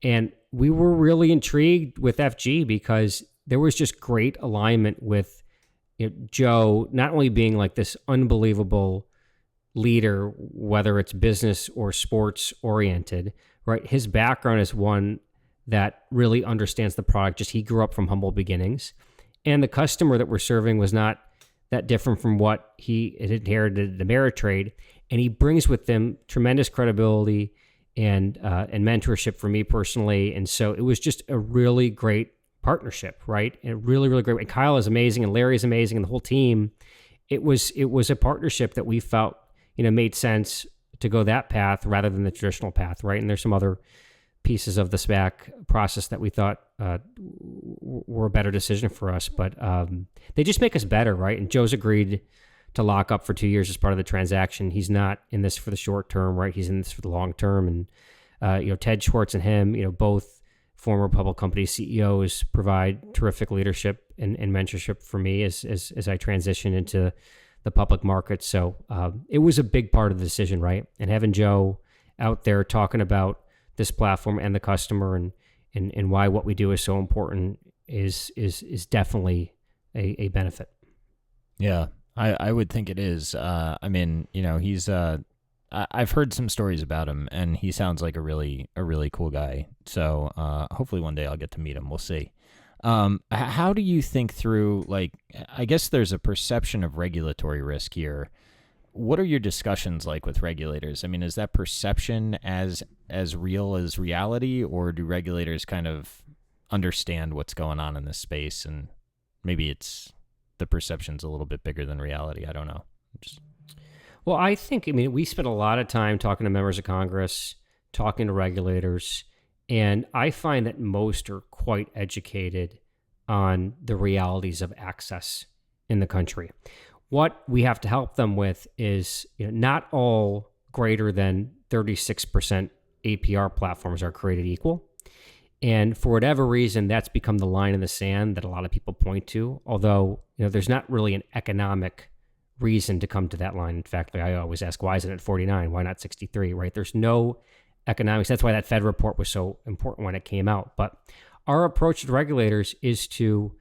And we were really intrigued with FG because there was just great alignment with Joe, not only being like this unbelievable leader, whether it's business or sports oriented, right? His background is one that really understands the product. Just he grew up from humble beginnings. And the customer that we're serving was not that different from what he had inherited at Ameritrade. And he brings with him tremendous credibility and mentorship for me personally. And so it was just a really great partnership, right? And really, really great. And Kyle is amazing, and Larry is amazing, and the whole team. It was a partnership that we felt, made sense to go that path rather than the traditional path, right? And there's some other pieces of the SPAC process that we thought were a better decision for us, but they just make us better, right? And Joe's agreed to lock up for 2 years as part of the transaction. He's not in this for the short term, right? He's in this for the long term. And, Ted Schwartz and him, both former public company CEOs, provide terrific leadership and mentorship for me as I transition into the public market. So it was a big part of the decision, right? And having Joe out there talking about this platform and the customer and why what we do is so important is definitely a benefit. Yeah. I would think it is. He's I've heard some stories about him, and he sounds like a really cool guy. So hopefully one day I'll get to meet him. We'll see. How do you think through, like, I guess there's a perception of regulatory risk here. What are your discussions like with regulators? I mean, is that perception as real as reality, or do regulators kind of understand what's going on in this space, and maybe it's the perception's a little bit bigger than reality? I don't know. Well, I think, we spent a lot of time talking to members of Congress, talking to regulators, and I find that most are quite educated on the realities of access in the country. What we have to help them with is, not all greater than 36% APR platforms are created equal. And for whatever reason, that's become the line in the sand that a lot of people point to, although, there's not really an economic reason to come to that line. In fact, I always ask, why isn't it 49? Why not 63, right? There's no economics. That's why that Fed report was so important when it came out. But our approach to regulators is to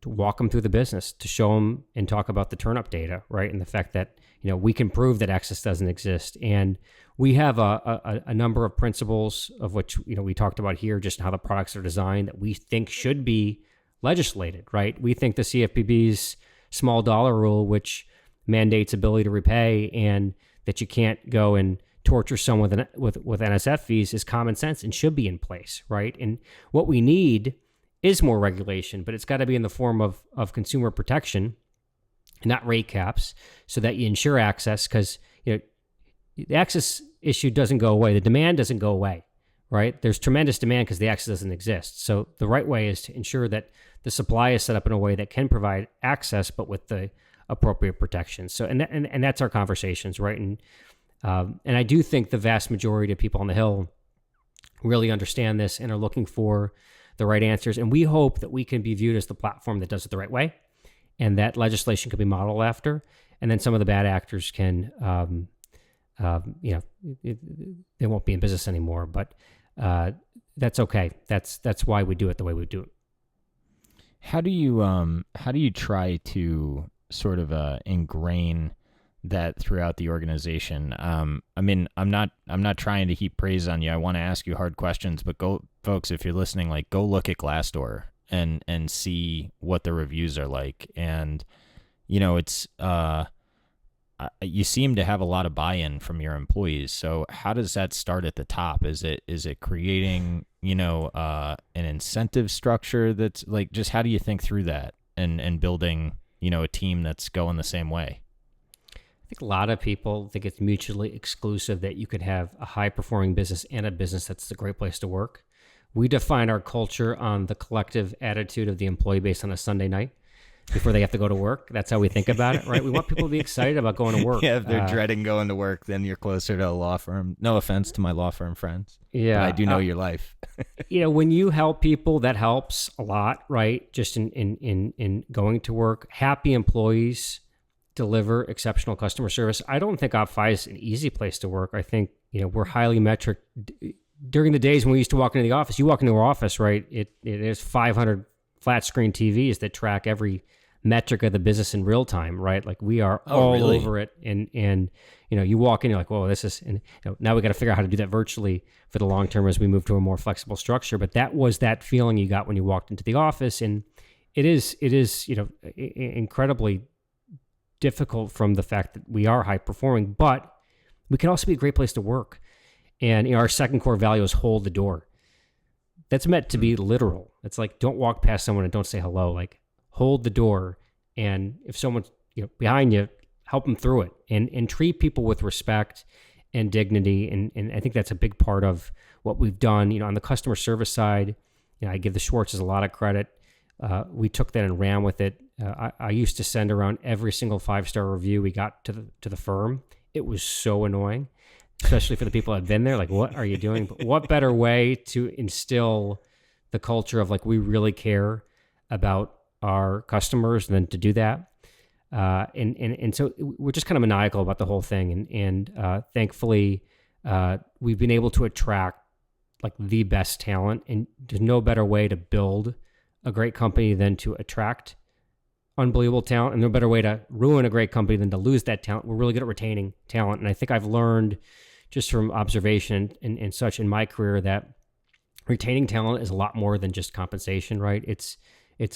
walk them through the business, to show them and talk about the turn-up data, right? And the fact that, we can prove that access doesn't exist. And we have a number of principles of which, we talked about here, just how the products are designed that we think should be legislated, right? We think the CFPB's small dollar rule, which mandates ability to repay and that you can't go and torture someone with NSF fees, is common sense and should be in place, right? And what we need is more regulation, but it's got to be in the form of consumer protection, not rate caps, so that you ensure access. Because the access issue doesn't go away. The demand doesn't go away, right? There's tremendous demand because the access doesn't exist. So the right way is to ensure that the supply is set up in a way that can provide access, but with the appropriate protections. So, and that's our conversations, right? And I do think the vast majority of people on the Hill really understand this and are looking for the right answers. And we hope that we can be viewed as the platform that does it the right way, and that legislation can be modeled after. And then some of the bad actors can, they won't be in business anymore. But that's okay. That's why we do it the way we do it. How do you try to sort of ingrain that throughout the organization? I mean, I'm not trying to heap praise on you. I want to ask you hard questions, but folks, if you're listening, like, go look at Glassdoor and see what the reviews are like. And, it's, you seem to have a lot of buy-in from your employees. So how does that start at the top? Is it creating, an incentive structure that's like, just how do you think through that and building, a team that's going the same way? I think a lot of people think it's mutually exclusive that you could have a high-performing business and a business that's a great place to work. We define our culture on the collective attitude of the employee based on a Sunday night before they have to go to work. That's how we think about it, right? We want people to be excited about going to work. Yeah, if they're dreading going to work, then you're closer to a law firm. No offense to my law firm friends. Yeah. But I do know your life. When you help people, that helps a lot, right? Just in going to work. Happy employees deliver exceptional customer service. I don't think OppFi is an easy place to work. I think, we're highly metric. During the days when we used to walk into the office, you walk into our office, right? It is 500 flat screen TVs that track every metric of the business in real time, right? Like, we are really? over it. And you walk in, you're like, whoa, this is, and now we got to figure out how to do that virtually for the long term as we move to a more flexible structure. But that was that feeling you got when you walked into the office. And it is, incredibly difficult from the fact that we are high performing, but we can also be a great place to work. And our second core value is hold the door. That's meant to be literal. It's like, don't walk past someone and don't say hello. Like, hold the door. And if someone's behind you, help them through it and treat people with respect and dignity. And I think that's a big part of what we've done. On the customer service side, I give the Schwartzes a lot of credit. We took that and ran with it. I used to send around every single 5-star review we got to the firm. It was so annoying, especially for the people that had been there. Like, what are you doing? But what better way to instill the culture of, like, we really care about our customers than to do that? And so we're just kind of maniacal about the whole thing. And thankfully, we've been able to attract, like, the best talent. And there's no better way to build a great company than to attract unbelievable talent, and no better way to ruin a great company than to lose that talent. We're really good at retaining talent. And I think I've learned just from observation and such in my career that retaining talent is a lot more than just compensation, right? It's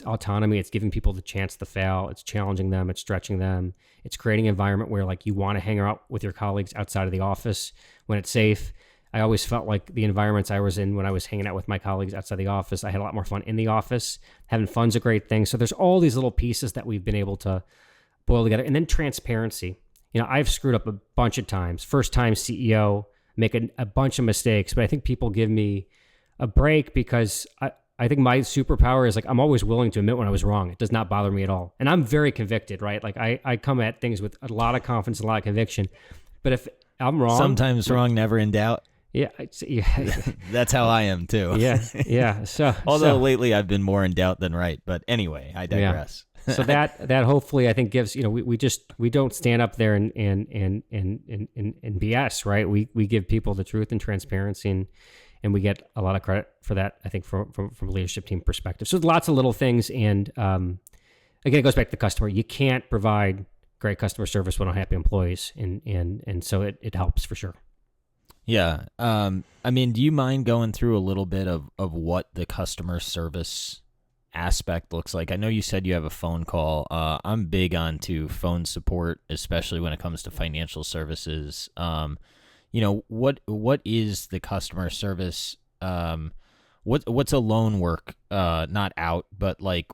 autonomy. It's giving people the chance to fail. It's challenging them. It's stretching them. It's creating an environment where, like, you want to hang out with your colleagues outside of the office when it's safe. I always felt like the environments I was in when I was hanging out with my colleagues outside the office, I had a lot more fun in the office. Having fun's a great thing. So there's all these little pieces that we've been able to boil together. And then transparency. I've screwed up a bunch of times. First time CEO, make a bunch of mistakes, but I think people give me a break because I think my superpower is, like, I'm always willing to admit when I was wrong. It does not bother me at all. And I'm very convicted, right? Like, I come at things with a lot of confidence, a lot of conviction. But if I'm wrong... Sometimes wrong, never in doubt. Yeah. That's how I am too. Yeah. Although lately I've been more in doubt than right, but anyway, I digress. Yeah. So that hopefully I think gives, we don't stand up there and BS, right? We give people the truth and transparency, and we get a lot of credit for that, I think, from a leadership team perspective. So lots of little things, and again, it goes back to the customer. You can't provide great customer service with unhappy employees, and so it helps for sure. Yeah. I mean, do you mind going through a little bit of what the customer service aspect looks like? I know you said you have a phone call. I'm big onto phone support, especially when it comes to financial services. What is the customer service? What's a loan work, not out, but like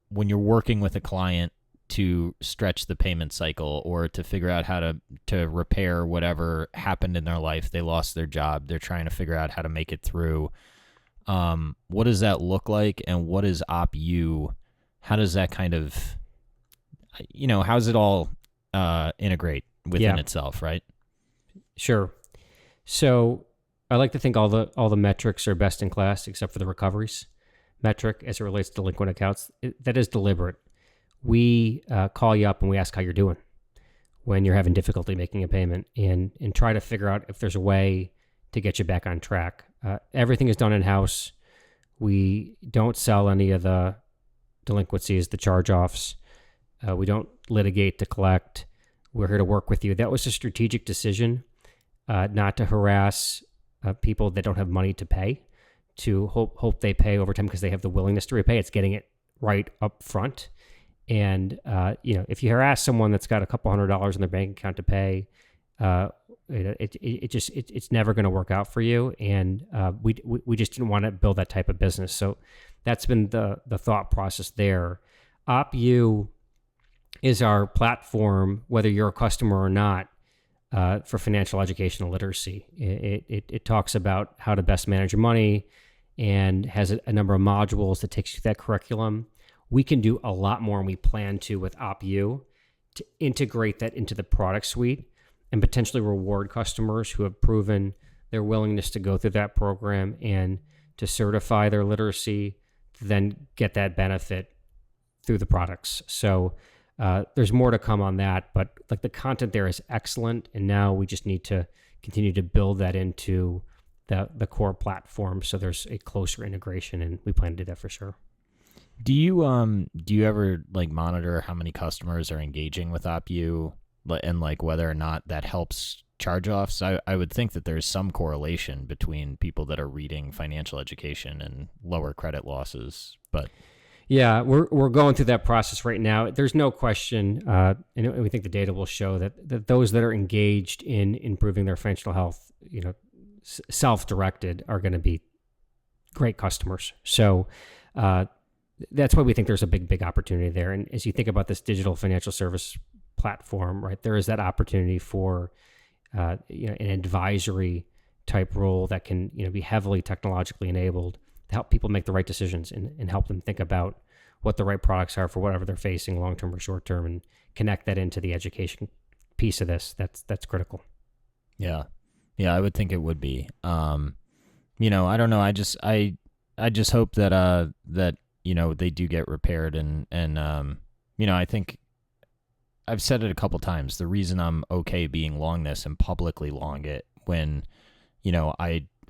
when you're working with a client, to stretch the payment cycle or to figure out how to repair whatever happened in their life. They lost their job. They're trying to figure out how to make it through. What does that look like? And what is OppU? How does that kind of, how does it all integrate within itself, right? Sure. So I like to think all the metrics are best in class except for the recoveries metric as it relates to delinquent accounts. That is deliberate. We call you up and we ask how you're doing when you're having difficulty making a payment and try to figure out if there's a way to get you back on track. Everything is done in-house. We don't sell any of the delinquencies, the charge-offs. We don't litigate to collect. We're here to work with you. That was a strategic decision, not to harass people that don't have money to pay, to hope they pay over time because they have the willingness to repay. It's getting it right up front. And, if you harass someone that's got a couple $100s in their bank account to pay, it's never going to work out for you. And we just didn't want to build that type of business. So that's been the thought process there. OppU is our platform, whether you're a customer or not, for financial educational literacy. It talks about how to best manage your money and has a number of modules that takes you through that curriculum. We can do a lot more, and we plan to with OppU to integrate that into the product suite and potentially reward customers who have proven their willingness to go through that program and to certify their literacy, to then get that benefit through the products. So there's more to come on that, but like the content there is excellent, and now we just need to continue to build that into the core platform. So there's a closer integration, and we plan to do that for sure. Do you ever like monitor how many customers are engaging with OppU and like whether or not that helps charge-offs? I would think that there's some correlation between people that are reading financial education and lower credit losses, but yeah, we're going through that process right now. There's no question, and we think the data will show that those that are engaged in improving their financial health, self-directed, are going to be great customers. So that's why we think there's a big opportunity there. And as you think about this digital financial service platform, right, there is that opportunity for an advisory type role that can be heavily technologically enabled to help people make the right decisions and help them think about what the right products are for whatever they're facing, long term or short term, and connect that into the education piece of this. That's critical. Yeah, I would think it would be. I don't know. I just hope that they do get repaired and I think I've said it a couple times. The reason I'm okay being long this and publicly long it when,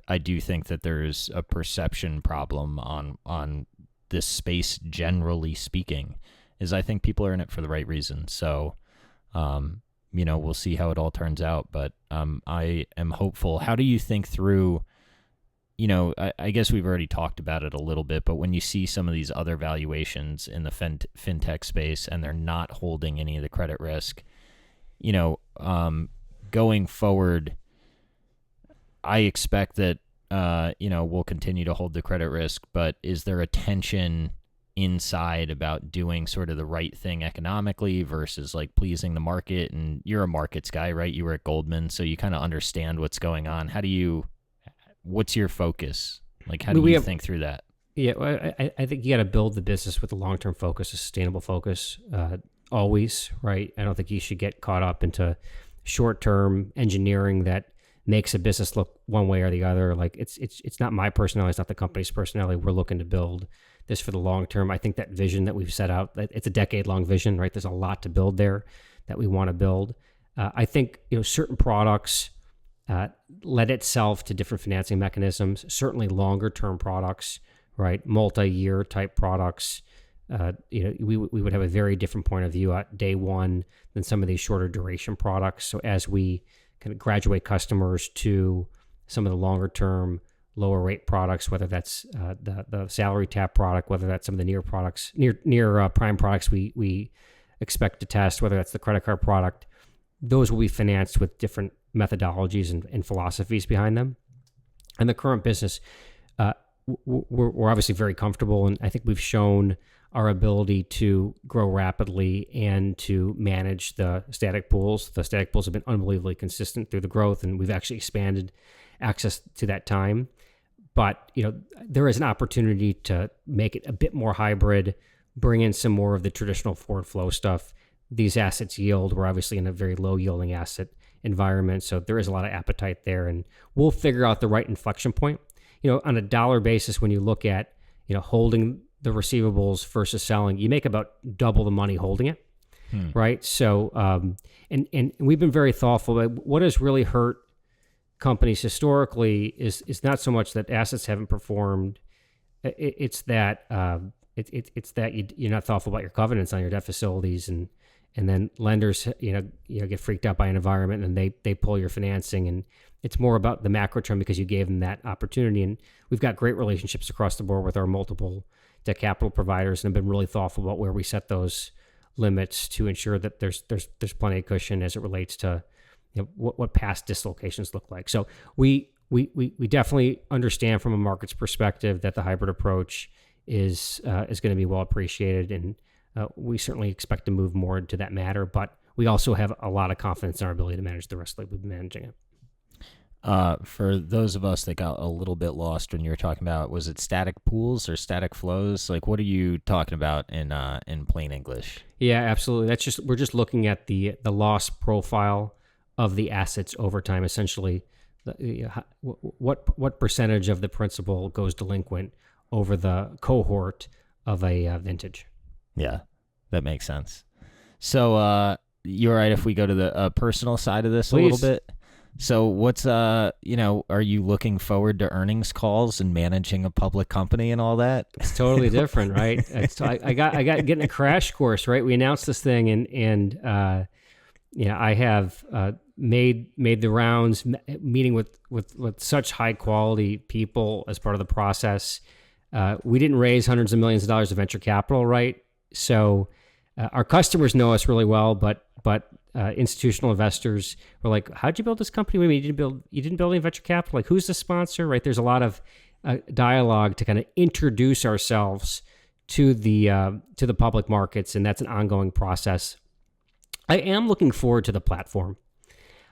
I do think that there's a perception problem on this space, generally speaking, is I think people are in it for the right reason. So, we'll see how it all turns out, but I am hopeful. How do you think through, I guess we've already talked about it a little bit, but when you see some of these other valuations in the fintech space and they're not holding any of the credit risk, going forward, I expect that, we'll continue to hold the credit risk, but is there a tension inside about doing sort of the right thing economically versus like pleasing the market? And you're a markets guy, right? You were at Goldman, so you kind of understand what's going on. What's your focus? Like, how do you think through that? Yeah, I think you got to build the business with a long-term focus, a sustainable focus, always, right? I don't think you should get caught up into short-term engineering that makes a business look one way or the other. Like it's not my personality, it's not the company's personality. We're looking to build this for the long term. I think that vision that we've set out, it's a decade-long vision, right? There's a lot to build there that we want to build. I think certain products lend itself to different financing mechanisms. Certainly longer-term products, right? Multi-year type products. We would have a very different point of view at day one than some of these shorter duration products. So as we kind of graduate customers to some of the longer term, lower rate products, whether that's the salary tap product, whether that's some of the near prime products we expect to test, whether that's the credit card product, those will be financed with different methodologies and philosophies behind them. And the current business, we're obviously very comfortable, and I think we've shown our ability to grow rapidly and to manage the static pools. The static pools have been unbelievably consistent through the growth, and we've actually expanded access to that time. But there is an opportunity to make it a bit more hybrid, bring in some more of the traditional forward flow stuff. These assets yield. We're obviously in a very low yielding asset environment, so there is a lot of appetite there, and we'll figure out the right inflection point. On a dollar basis, when you look at holding the receivables versus selling, you make about double the money holding it, right? So, and we've been very thoughtful. But what has really hurt companies historically is not so much that assets haven't performed. It's that you're not thoughtful about your covenants on your debt facilities, and then lenders get freaked out by an environment and they pull your financing, and it's more about the macro trend because you gave them that opportunity. And we've got great relationships across the board with our multiple debt capital providers, and have been really thoughtful about where we set those limits to ensure that there's plenty of cushion as it relates to what past dislocations look like. So we definitely understand from a market's perspective that the hybrid approach is going to be well appreciated, and we certainly expect to move more into that matter. But we also have a lot of confidence in our ability to manage the risk like we've been managing it. For those of us that got a little bit lost when you were talking about, was it static pools or static flows? Like, what are you talking about in plain English? Yeah, absolutely. We're just looking at the loss profile of the assets over time. Essentially, what percentage of the principal goes delinquent over the cohort of a vintage? Yeah, that makes sense. So, you're right if we go to the personal side of this. Please. A little bit. So what's, are you looking forward to earnings calls and managing a public company and all that? It's totally different, right? I got getting a crash course, right? We announced this thing and I have made the rounds, meeting with such high quality people as part of the process. We didn't raise hundreds of millions of dollars of venture capital, right? So our customers know us really well, but institutional investors were like, "How'd you build this company? What do you mean you didn't build any venture capital? Like, who's the sponsor?" Right? There's a lot of dialogue to kind of introduce ourselves to the public markets, and that's an ongoing process. I am looking forward to the platform.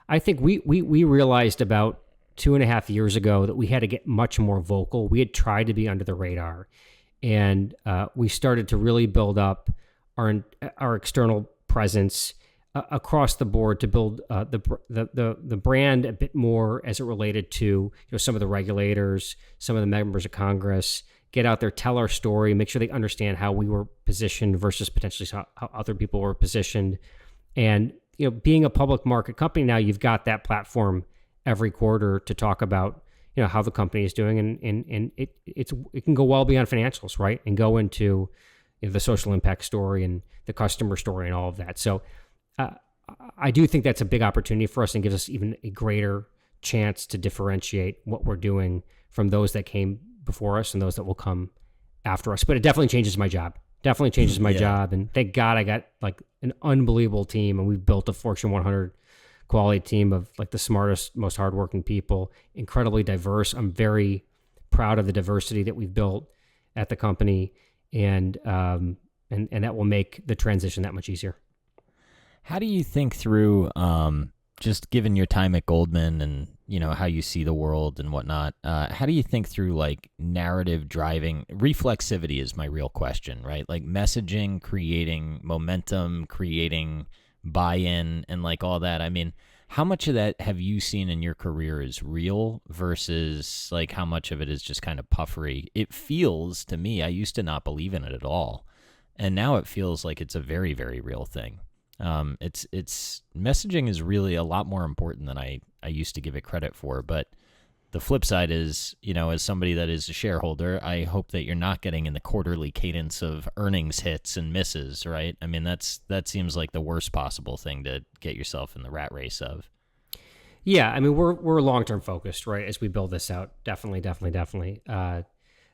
I think we realized about 2.5 years ago that we had to get much more vocal. We had tried to be under the radar, and we started to really build up our external presence across the board to build the brand a bit more as it related to some of the regulators, some of the members of Congress. Get out there, tell our story, make sure they understand how we were positioned versus potentially how other people were positioned. And being a public market company now, you've got that platform every quarter to talk about how the company is doing, and it can go well beyond financials, right? And go into the social impact story and the customer story and all of that. So I do think that's a big opportunity for us and gives us even a greater chance to differentiate what we're doing from those that came before us and those that will come after us. But it definitely changes my job. Definitely changes my job. And thank God I got like an unbelievable team, and we've built a Fortune 100 quality team of like the smartest, most hardworking people, incredibly diverse. I'm very proud of the diversity that we've built at the company, and that will make the transition that much easier. How do you think through, just given your time at Goldman and, how you see the world and whatnot, how do you think through like narrative driving? Reflexivity is my real question, right? Like messaging, creating momentum, creating buy-in and like all that. I mean, how much of that have you seen in your career is real versus like how much of it is just kind of puffery? It feels to me, I used to not believe in it at all. And now it feels like it's a very, very real thing. It's messaging is really a lot more important than I used to give it credit for. But the flip side is, as somebody that is a shareholder, I hope that you're not getting in the quarterly cadence of earnings hits and misses, right? I mean, that seems like the worst possible thing to get yourself in the rat race of. Yeah, I mean, we're long-term focused, right? As we build this out, definitely. I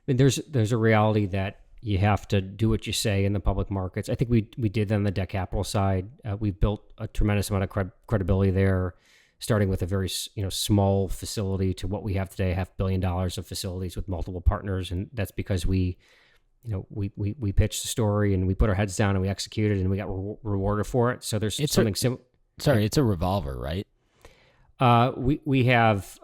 mean, there's a reality that you have to do what you say in the public markets. I think we did that on the debt capital side. We've built a tremendous amount of credibility there. starting with a very small facility to what we have today, $500 million of facilities with multiple partners, and that's because we pitched the story and we put our heads down and we executed and we got rewarded for it. So there's something similar. Sorry, it's a revolver, right? We have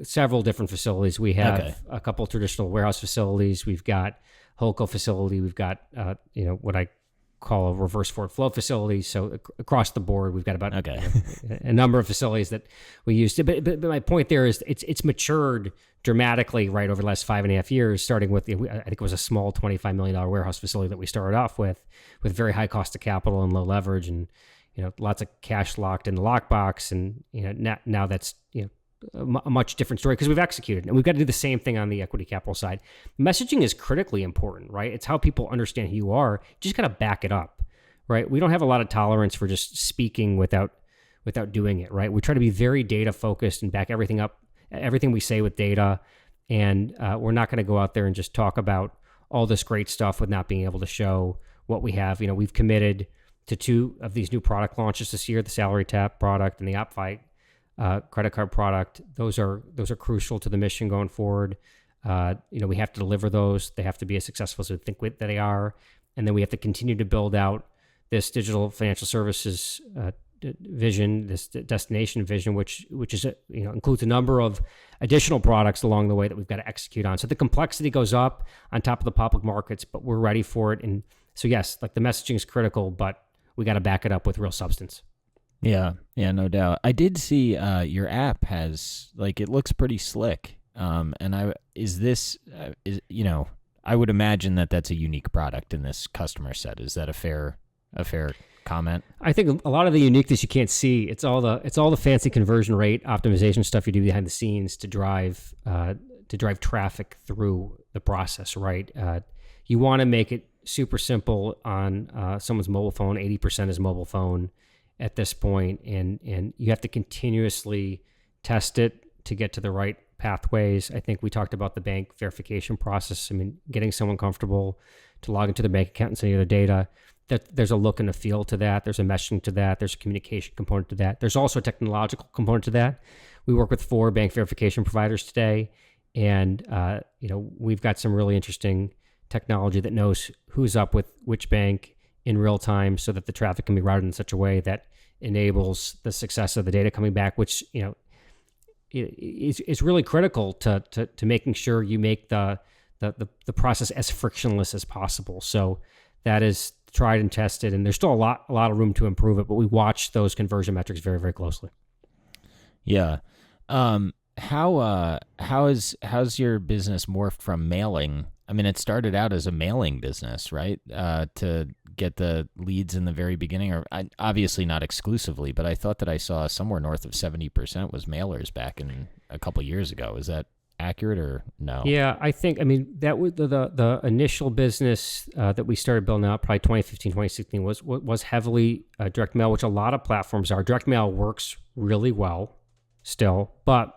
several different facilities. We have a couple traditional warehouse facilities. We've got Holdco facility. We've got what I call a reverse forward flow facility. So across the board, we've got about a number of facilities that we use. But my point there is it's matured dramatically right over the last 5.5 years, starting with, I think it was a small $25 million warehouse facility that we started off with very high cost of capital and low leverage, and lots of cash locked in the lockbox. And now that's a much different story because we've executed, and we've got to do the same thing on the equity capital side. Messaging is critically important, right? It's how people understand who you are. You just got to back it up, right? We don't have a lot of tolerance for just speaking without doing it, right? We try to be very data focused and back everything up, everything we say with data. And we're not going to go out there and just talk about all this great stuff with not being able to show what we have. We've committed to 2 of these new product launches this year, the Salary Tap product and the OppFi credit card product. Those are crucial to the mission going forward. We have to deliver those. They have to be as successful as we think that they are. And then we have to continue to build out this digital financial services vision, this destination vision, which is includes a number of additional products along the way that we've got to execute on. So the complexity goes up on top of the public markets, but we're ready for it. And so yes, like the messaging is critical, but we got to back it up with real substance. Yeah, no doubt. I did see your app has, it looks pretty slick. And I would imagine that that's a unique product in this customer set. Is that a fair comment? I think a lot of the uniqueness you can't see. It's all the fancy conversion rate optimization stuff you do behind the scenes to drive traffic through the process, right? You want to make it super simple on someone's mobile phone. 80% is mobile phone at this point, and you have to continuously test it to get to the right pathways. I think we talked about the bank verification process. I mean, getting someone comfortable to log into their bank account and send you their data. That there's a look and a feel to that. There's a messaging to that. There's a communication component to that. There's also a technological component to that. We work with 4 bank verification providers today, and we've got some really interesting technology that knows who's up with which bank in real time, so that the traffic can be routed in such a way that enables the success of the data coming back, which is really critical to making sure you make the process as frictionless as possible. So that is tried and tested, and there's still a lot of room to improve it, but we watch those conversion metrics very, very closely. Yeah. How's your business morphed from mailing? I mean, it started out as a mailing business, right? To get the leads in the very beginning, or obviously not exclusively, but I thought that I saw somewhere north of 70% was mailers back in a couple of years ago. Is that accurate or no? Yeah, that was the initial business that we started building out, probably 2015, 2016, was heavily direct mail, which a lot of platforms are. Direct mail works really well still, but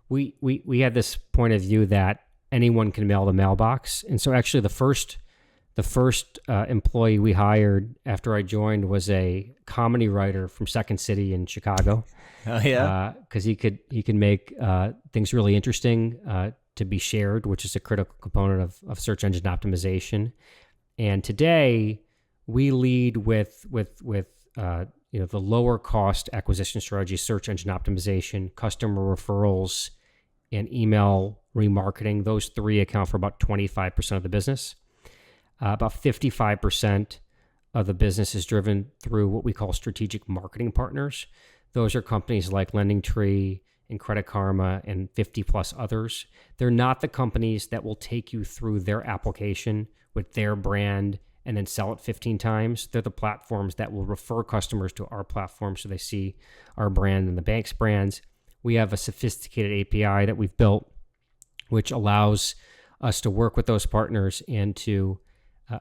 we had this point of view that anyone can mail the mailbox. And so actually the first employee we hired after I joined was a comedy writer from Second City in Chicago. Oh yeah, because he could make things really interesting to be shared, which is a critical component of search engine optimization. And today we lead with the lower cost acquisition strategy, search engine optimization, customer referrals, and email remarketing. Those 3 account for about 25% of the business. About 55% of the business is driven through what we call strategic marketing partners. Those are companies like LendingTree and Credit Karma and 50 plus others. They're not the companies that will take you through their application with their brand and then sell it 15 times. They're the platforms that will refer customers to our platform so they see our brand and the bank's brands. We have a sophisticated API that we've built, which allows us to work with those partners and to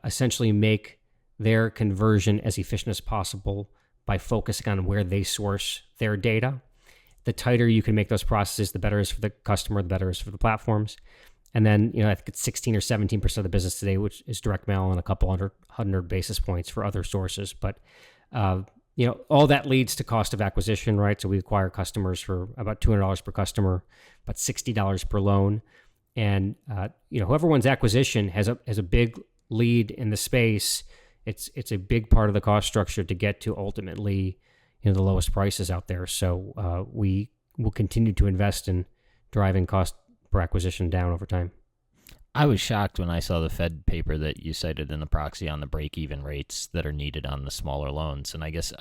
essentially make their conversion as efficient as possible by focusing on where they source their data. The tighter you can make those processes, the better it is for the customer, the better it is for the platforms. And then, I think it's 16 or 17% of the business today, which is direct mail, and a couple hundred basis points for other sources. But all that leads to cost of acquisition, right? So we acquire customers for about $200 per customer, about $60 per loan. And, whoever wins acquisition has a big lead in the space. It's a big part of the cost structure to get to ultimately, the lowest prices out there. So we will continue to invest in driving cost per acquisition down over time. I was shocked when I saw the Fed paper that you cited in the proxy on the break-even rates that are needed on the smaller loans. And I guess,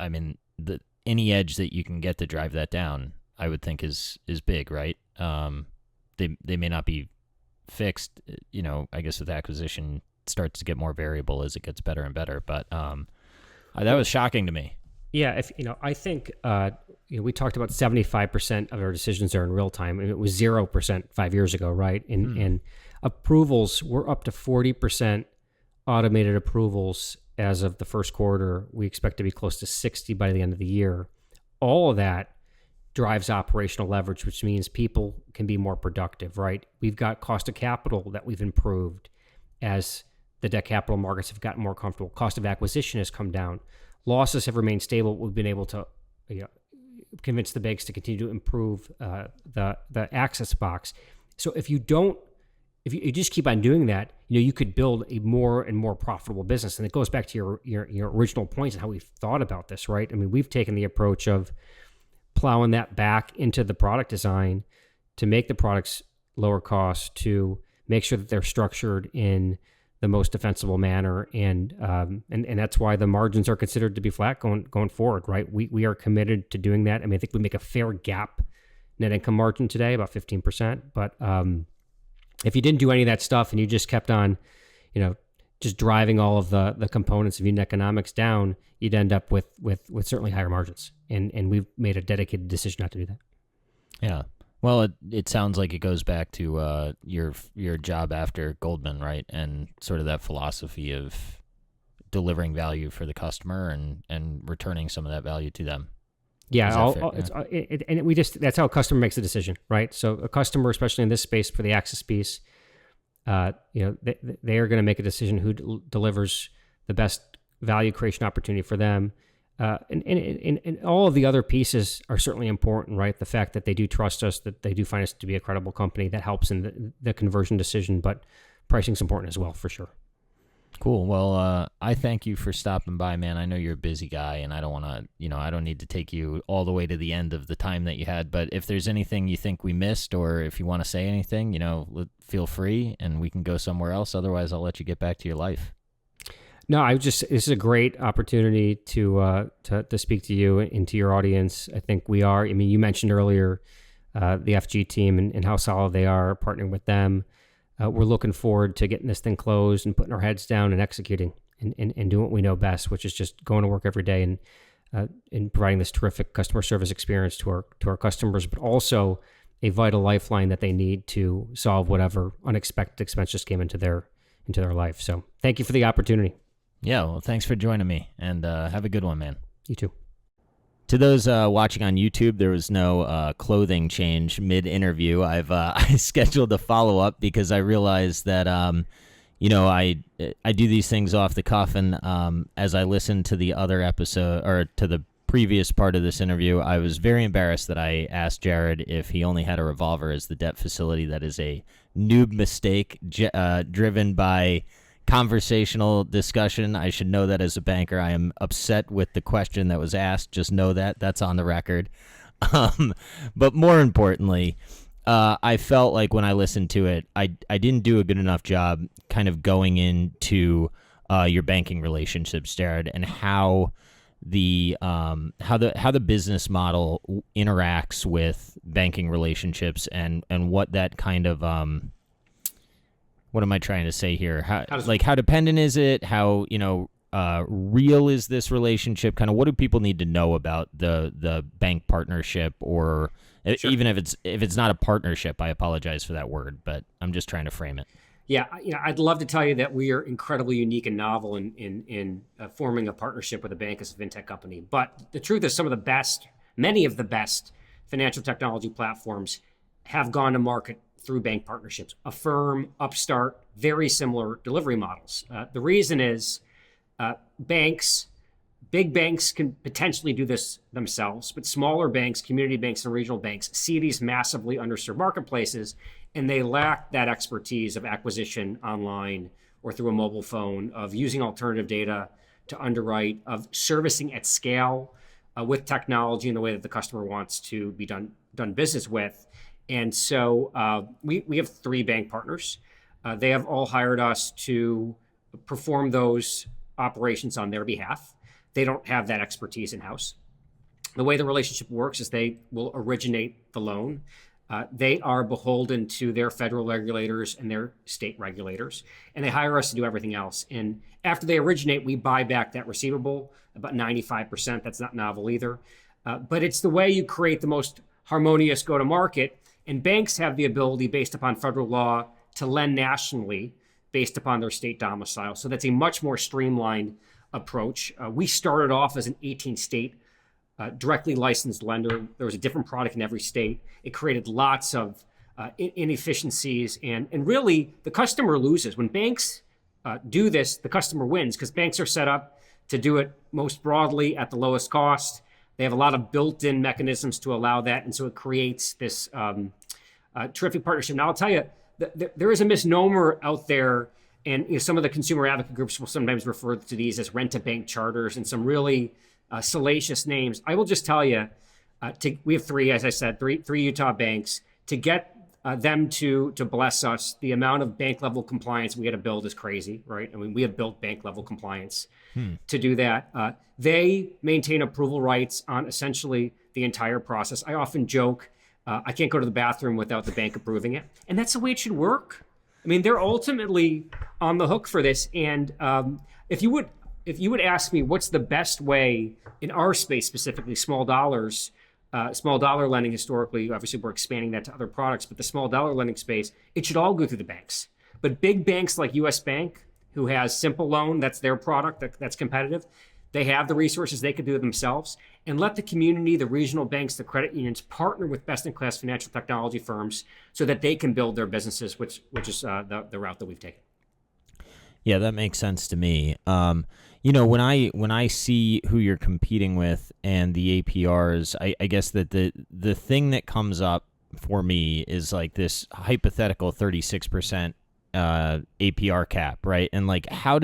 any edge that you can get to drive that down, I would think is big, right? They may not be fixed, I guess with acquisition it starts to get more variable as it gets better and better. But that was shocking to me. Yeah, I think we talked about 75% of our decisions are in real time, and it was 0% 5 years ago, right? And approvals, we're up to 40% automated approvals as of the first quarter. We expect to be close to 60 by the end of the year. All of that drives operational leverage, which means people can be more productive, right? We've got cost of capital that we've improved as the debt capital markets have gotten more comfortable. Cost of acquisition has come down. Losses have remained stable. We've been able to convince the banks to continue to improve the access box. So if you just keep on doing that, you could build a more and more profitable business. And it goes back to your original points and how we've thought about this, right? We've taken the approach of plowing that back into the product design to make the products lower cost, to make sure that they're structured in the most defensible manner, and that's why the margins are considered to be flat going forward, right? We are committed to doing that. I think we make a fair gap net income margin today, about 15%. But if you didn't do any of that stuff and you just kept on, just driving all of the components of unit economics down, you'd end up with certainly higher margins. And we've made a dedicated decision not to do that. Yeah. Well, it sounds like it goes back to your job after Goldman, right? And sort of that philosophy of delivering value for the customer and returning some of that value to them. Yeah, that's how a customer makes a decision, right? So a customer, especially in this space for the access piece, they are going to make a decision who delivers the best value creation opportunity for them. And all of the other pieces are certainly important, right? The fact that they do trust us, that they do find us to be a credible company, that helps in the conversion decision, but pricing's important as well, for sure. Cool. Well, I thank you for stopping by, man. I know you're a busy guy, and I don't want to, I don't need to take you all the way to the end of the time that you had, but if there's anything you think we missed, or if you want to say anything, feel free and we can go somewhere else. Otherwise, I'll let you get back to your life. No, this is a great opportunity to speak to you and to your audience. I think we are, you mentioned earlier the FG team and how solid they are, partnering with them. We're looking forward to getting this thing closed and putting our heads down and executing and doing what we know best, which is just going to work every day and providing this terrific customer service experience to our customers, but also a vital lifeline that they need to solve whatever unexpected expense just came into their life. So thank you for the opportunity. Yeah, well, thanks for joining me, and have a good one, man. You too. To those watching on YouTube, there was no clothing change mid-interview. I scheduled a follow-up because I realized that, I do these things off the cuff, and as I listened to the other episode, or to the previous part of this interview, I was very embarrassed that I asked Jared if he only had a revolver as the debt facility. That is a noob mistake driven by conversational discussion. I should know that as a banker. I am upset with the question that was asked. Just know that. That's on the record. But more importantly, I felt like when I listened to it, I didn't do a good enough job kind of going into your banking relationships, Jared, and how the business model interacts with banking relationships and what that kind of what am I trying to say here? How dependent is it? How real is this relationship? Kind of what do people need to know about the bank partnership, or sure. Even if it's not a partnership? I apologize for that word, but I'm just trying to frame it. Yeah, I'd love to tell you that we are incredibly unique and novel in forming a partnership with a bank as a fintech company. But the truth is, many of the best financial technology platforms have gone to market through bank partnerships. Affirm, Upstart, very similar delivery models. The reason is banks big banks can potentially do this themselves, but smaller banks, community banks, and regional banks see these massively underserved marketplaces, and they lack that expertise of acquisition online or through a mobile phone, of using alternative data to underwrite, of servicing at scale with technology in the way that the customer wants to be done business with. And so we have 3 bank partners. They have all hired us to perform those operations on their behalf. They don't have that expertise in-house. The way the relationship works is they will originate the loan. They are beholden to their federal regulators and their state regulators, and they hire us to do everything else. And after they originate, we buy back that receivable, about 95%. That's not novel either. But it's the way you create the most harmonious go-to-market. And banks have the ability, based upon federal law, to lend nationally based upon their state domicile. So that's a much more streamlined approach. We started off as an 18-state directly licensed lender. There was a different product in every state. It created lots of inefficiencies, and really the customer loses. When banks do this, the customer wins, because banks are set up to do it most broadly at the lowest cost. They have a lot of built-in mechanisms to allow that, and so it creates this terrific partnership. Now, I'll tell you, there is a misnomer out there, and some of the consumer advocate groups will sometimes refer to these as rent-a-bank charters and some really salacious names. I will just tell you, we have 3, as I said, three Utah banks. To get them to bless us, the amount of bank level compliance we had to build is crazy, right? I mean, we have built bank level compliance to do that. They maintain approval rights on essentially the entire process. I often joke, I can't go to the bathroom without the bank approving it. And that's the way it should work. I mean, they're ultimately on the hook for this. And if you would ask me what's the best way in our space, specifically small dollar lending historically, obviously we're expanding that to other products, but the small dollar lending space, it should all go through the banks. But big banks like US Bank, who has Simple Loan, that's their product, that's competitive, they have the resources, they could do it themselves. And let the community, the regional banks, the credit unions partner with best-in-class financial technology firms so that they can build their businesses, which is the route that we've taken. Yeah, that makes sense to me. When I see who you're competing with and the APRs, I guess that the thing that comes up for me is like this hypothetical 36% APR cap, right? And like, how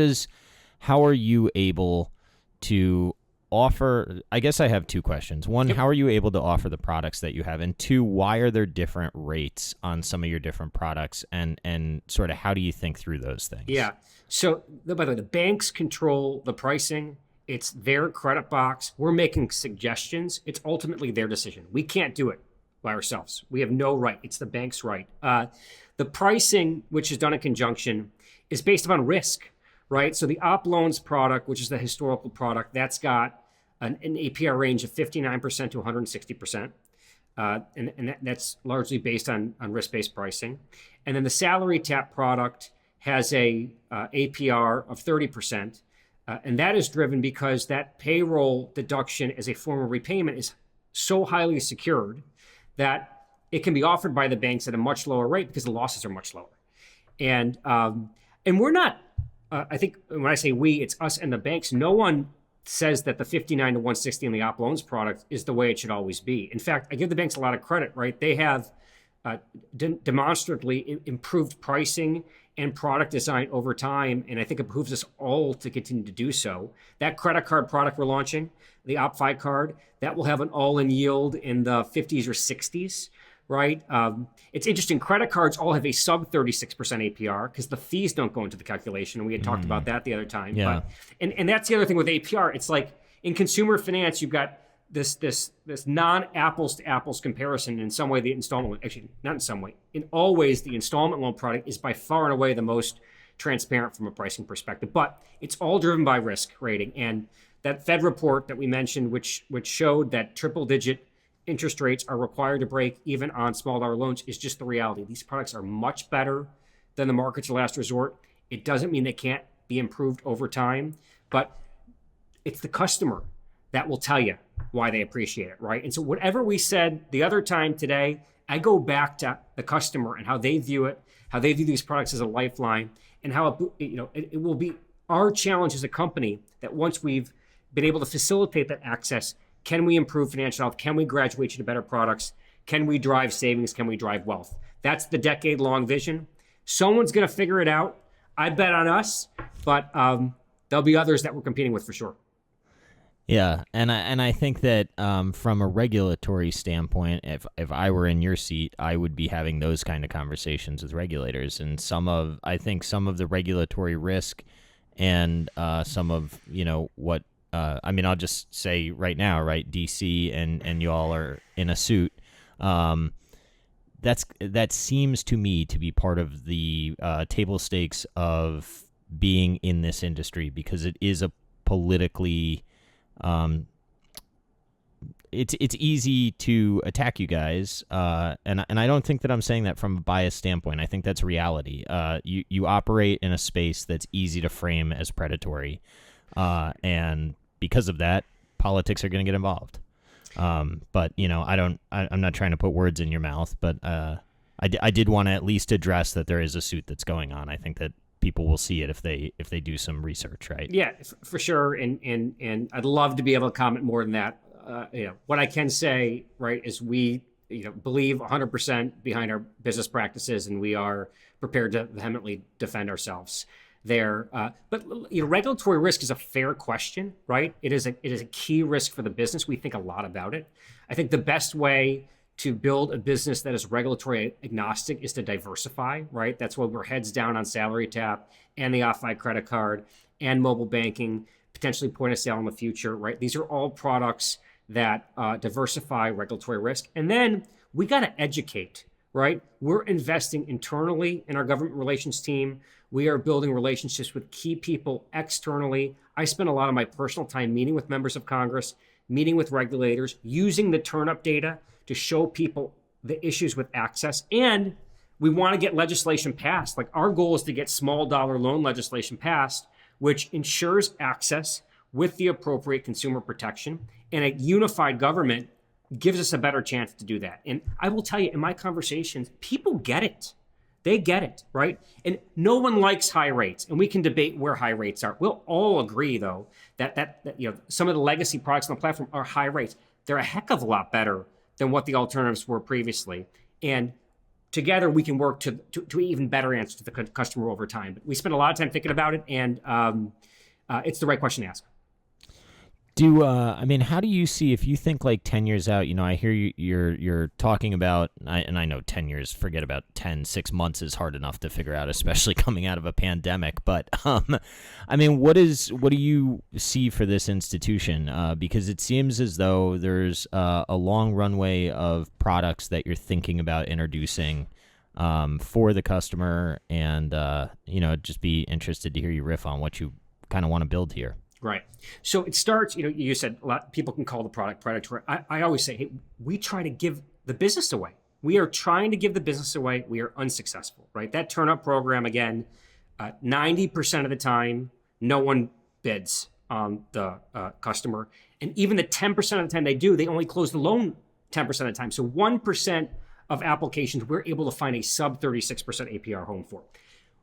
are you able to offer? I guess I have 2 questions. One, how are you able to offer the products that you have? And 2, why are there different rates on some of your different products? And sort of how do you think through those things? Yeah. So, by the way, the banks control the pricing. It's their credit box. We're making suggestions. It's ultimately their decision. We can't do it by ourselves. We have no right. It's the bank's right. The pricing, which is done in conjunction, is based upon risk, right? So the OppLoans product, which is the historical product, that's got an APR range of 59% to 160%. And that's largely based on risk-based pricing. And then the salary tap product has a APR of 30%. And that is driven because that payroll deduction as a form of repayment is so highly secured that it can be offered by the banks at a much lower rate because the losses are much lower. And we're not, I think when I say we, it's us and the banks. No one says that the 59 to 160 in the OppLoans product is the way it should always be. In fact, I give the banks a lot of credit, right? They have demonstrably improved pricing and product design over time, and I think it behooves us all to continue to do so. That credit card product we're launching, the OppFi card, that will have an all-in yield in the 50s or 60s, right? It's interesting. Credit cards all have a sub 36% APR because the fees don't go into the calculation, and we had talked about that the other time. Yeah. But, and that's the other thing with APR. It's like in consumer finance, you've got this non-apples to apples comparison. In some way, the installment, actually not in some way, in all ways, the installment loan product is by far and away the most transparent from a pricing perspective. But it's all driven by risk rating. And that Fed report that we mentioned, which showed that triple-digit interest rates are required to break even on small dollar loans, is just the reality. These products are much better than the market's last resort. It doesn't mean they can't be improved over time, but it's the customer that will tell you why they appreciate it, right? And so whatever we said the other time today, I go back to the customer and how they view it, how they view these products as a lifeline, and how it will be our challenge as a company that once we've been able to facilitate that access. Can we improve financial health? Can we graduate you to better products? Can we drive savings? Can we drive wealth? That's the decade-long vision. Someone's going to figure it out. I bet on us, but there'll be others that we're competing with for sure. Yeah, and I think that from a regulatory standpoint, if I were in your seat, I would be having those kind of conversations with regulators. And I think some of the regulatory risk and some of what I'll just say right now, right? DC and you all are in a suit. That seems to me to be part of the table stakes of being in this industry, because it is a politically it's easy to attack you guys, and I don't think that I'm saying that from a biased standpoint. I think that's reality. You operate in a space that's easy to frame as predatory, and because of that, politics are going to get involved. But I'm not trying to put words in your mouth, but I did want to at least address that there is a suit that's going on. I think that people will see it if they do some research, right? Yeah, for sure. And I'd love to be able to comment more than that. What I can say, right, is we believe 100% behind our business practices, and we are prepared to vehemently defend ourselves there. But regulatory risk is a fair question, right? It is a key risk for the business. We think a lot about it. I think the best way to build a business that is regulatory agnostic is to diversify, right? That's why we're heads down on Salary Tap and the OppFi credit card and mobile banking, potentially point of sale in the future, right? These are all products that diversify regulatory risk. And then we got to educate, right? We're investing internally in our government relations team. We are building relationships with key people externally. I spend a lot of my personal time meeting with members of Congress, meeting with regulators, using the turn-up data to show people the issues with access. And we want to get legislation passed. Like, our goal is to get small dollar loan legislation passed, which ensures access with the appropriate consumer protection. And a unified government gives us a better chance to do that. And I will tell you, in my conversations, people get it. They get it, right? And no one likes high rates, and we can debate where high rates are. We'll all agree, though, that some of the legacy products on the platform are high rates. They're a heck of a lot better than what the alternatives were previously. And together we can work to even better answer to the customer over time. But we spend a lot of time thinking about it, and it's the right question to ask. How do you see, if you think like 10 years out, I hear you're talking about, and I know 10 years, forget about 6 months is hard enough to figure out, especially coming out of a pandemic. But, what do you see for this institution? Because it seems as though there's a long runway of products that you're thinking about introducing for the customer, and, just be interested to hear you riff on what you kind of want to build here. Right. So it starts, you said a lot of people can call the product predatory. I always say, hey, we try to give the business away. We are trying to give the business away. We are unsuccessful, right? That turn-up program, again, 90% of the time, no one bids on the customer. And even the 10% of the time they do, they only close the loan 10% of the time. So 1% of applications, we're able to find a sub 36% APR home for.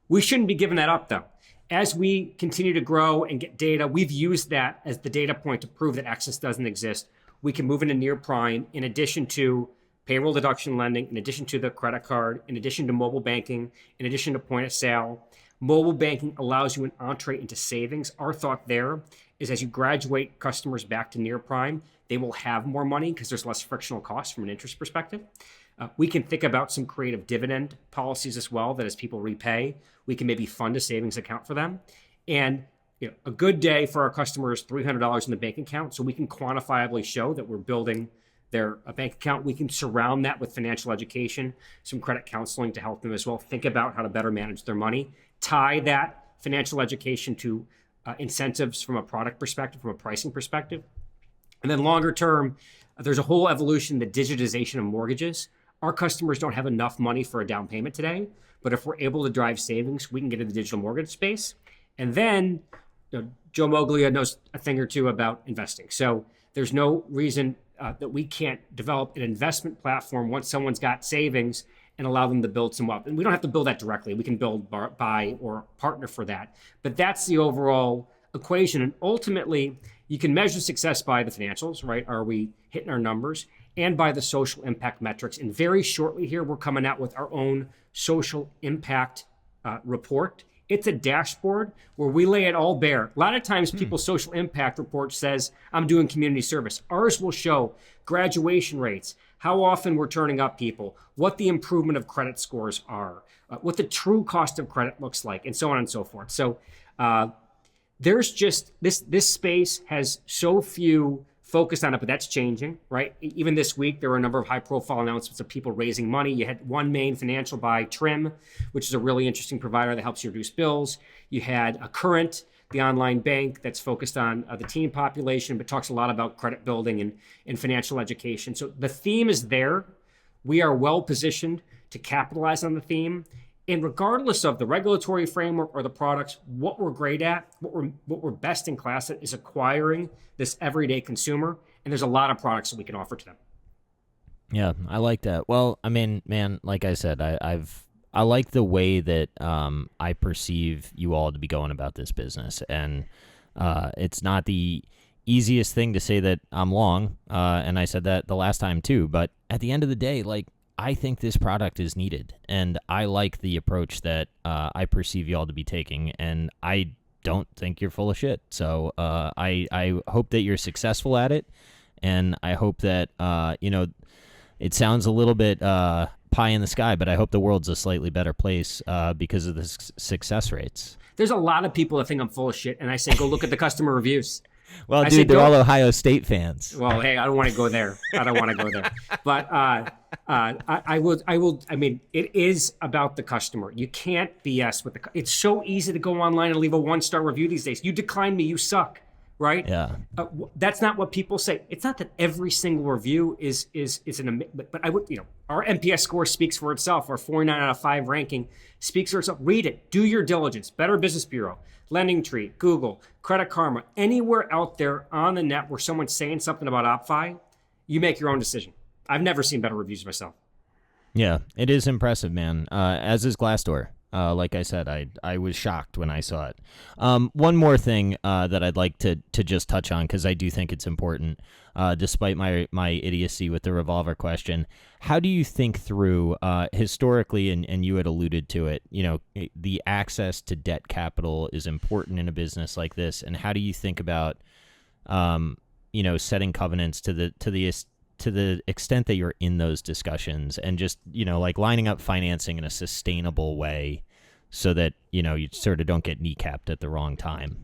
We shouldn't be giving that up, though. As we continue to grow and get data, we've used that as the data point to prove that access doesn't exist. We can move into near prime in addition to payroll deduction lending, in addition to the credit card, in addition to mobile banking, in addition to point of sale. Mobile banking allows you an entree into savings. Our thought there is, as you graduate customers back to near prime, they will have more money because there's less frictional costs from an interest perspective. We can think about some creative dividend policies as well, that as people repay, we can maybe fund a savings account for them. And a good day for our customers, $300 in the bank account. So we can quantifiably show that we're building their bank account. We can surround that with financial education, some credit counseling to help them as well think about how to better manage their money, tie that financial education to incentives from a product perspective, from a pricing perspective. And then longer term, there's a whole evolution, the digitization of mortgages. Our customers don't have enough money for a down payment today, but if we're able to drive savings, we can get into the digital mortgage space. And then Joe Moglia knows a thing or two about investing. So there's no reason that we can't develop an investment platform once someone's got savings and allow them to build some wealth. And we don't have to build that directly. We can build, buy, or partner for that. But that's the overall equation. And ultimately, you can measure success by the financials, right? Are we hitting our numbers? And by the social impact metrics. And very shortly here, we're coming out with our own social impact report. It's a dashboard where we lay it all bare. A lot of times people's social impact report says, I'm doing community service. Ours will show graduation rates, how often we're turning up people, what the improvement of credit scores are, what the true cost of credit looks like, and so on and so forth. So there's just, this space has so few focused on it, but that's changing, right? Even this week, there were a number of high-profile announcements of people raising money. You had One Main Financial buy Trim, which is a really interesting provider that helps you reduce bills. You had a Current, the online bank that's focused on the teen population, but talks a lot about credit building and financial education. So the theme is there. We are well-positioned to capitalize on the theme. And regardless of the regulatory framework or the products, what we're great at, what we're best in class at is acquiring this everyday consumer. And there's a lot of products that we can offer to them. Yeah, I like that. Well, I mean, man, like I said, I like the way that I perceive you all to be going about this business. And it's not the easiest thing to say that I'm long. And I said that the last time too. But at the end of the day, like, I think this product is needed, and I like the approach that I perceive y'all to be taking, and I don't think you're full of shit. So I hope that you're successful at it, and I hope that, it sounds a little bit pie in the sky, but I hope the world's a slightly better place because of the success rates. There's a lot of people that think I'm full of shit, and I say, go look at the customer reviews. Well, dude, they're all Ohio State fans. Well, hey, I don't want to go there. But I mean, it is about the customer. You can't BS with it's so easy to go online and leave a 1-star review these days. You decline me, you suck, right? Yeah. That's not what people say. It's not that every single review is but I would, our NPS score speaks for itself. Our 49 out of 5 ranking speaks for itself. Read it. Do your diligence. Better Business Bureau, Lending Tree, Google, Credit Karma, anywhere out there on the net where someone's saying something about OppFi, you make your own decision. I've never seen better reviews myself. Yeah, it is impressive, man. As is Glassdoor. Like I said, I was shocked when I saw it. One more thing that I'd like to just touch on, because I do think it's important, despite my idiocy with the revolver question. How do you think through, historically, and you had alluded to it, the access to debt capital is important in a business like this, and how do you think about, setting covenants to the extent that you're in those discussions, and just, like lining up financing in a sustainable way so that, you sort of don't get kneecapped at the wrong time?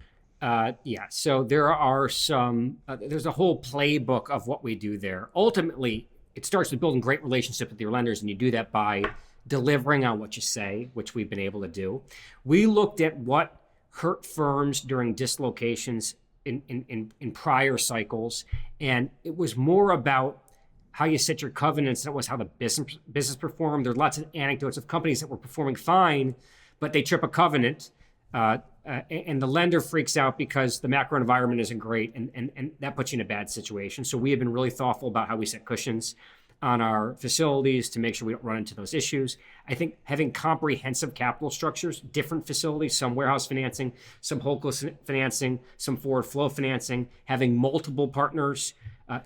Yeah. So there are there's a whole playbook of what we do there. Ultimately, it starts with building great relationships with your lenders, and you do that by delivering on what you say, which we've been able to do. We looked at what hurt firms during dislocations in prior cycles, and it was more about how you set your covenants than it was how the business performed. There's lots of anecdotes of companies that were performing fine, but they trip a covenant, and the lender freaks out because the macro environment isn't great, and that puts you in a bad situation. So we have been really thoughtful about how we set cushions on our facilities to make sure we don't run into those issues. I think having comprehensive capital structures, different facilities, some warehouse financing, some wholesale financing, some forward flow financing, having multiple partners,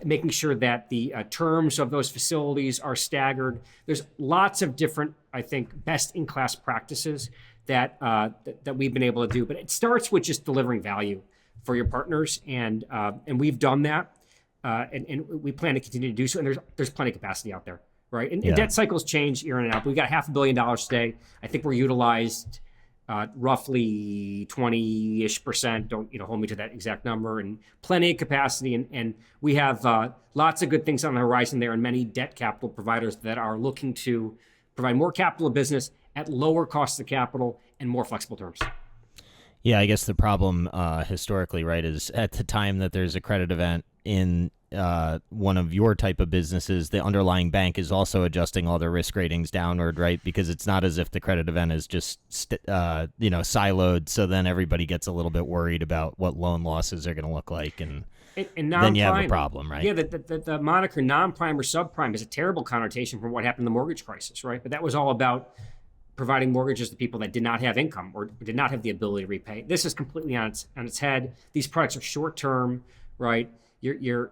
making sure that the terms of those facilities are staggered. There's lots of different, I think, best-in-class practices that we've been able to do. But it starts with just delivering value for your partners, and we've done that, and we plan to continue to do so. And there's plenty of capacity out there, right? And debt cycles change year in and out. But we got $500 million today. I think we're utilized roughly 20-ish%. Don't hold me to that exact number, and plenty of capacity. And we have lots of good things on the horizon there, and many debt capital providers that are looking to provide more capital to business at lower costs of capital and more flexible terms. Yeah, I guess the problem historically, right, is at the time that there's a credit event in one of your type of businesses, the underlying bank is also adjusting all their risk ratings downward, right? Because it's not as if the credit event is just siloed. So then everybody gets a little bit worried about what loan losses are going to look like, and then you have a problem, right? Yeah, the moniker non-prime or subprime is a terrible connotation from what happened in the mortgage crisis, right? But that was all about providing mortgages to people that did not have income or did not have the ability to repay. This is completely on its head. These products are short term, right? They're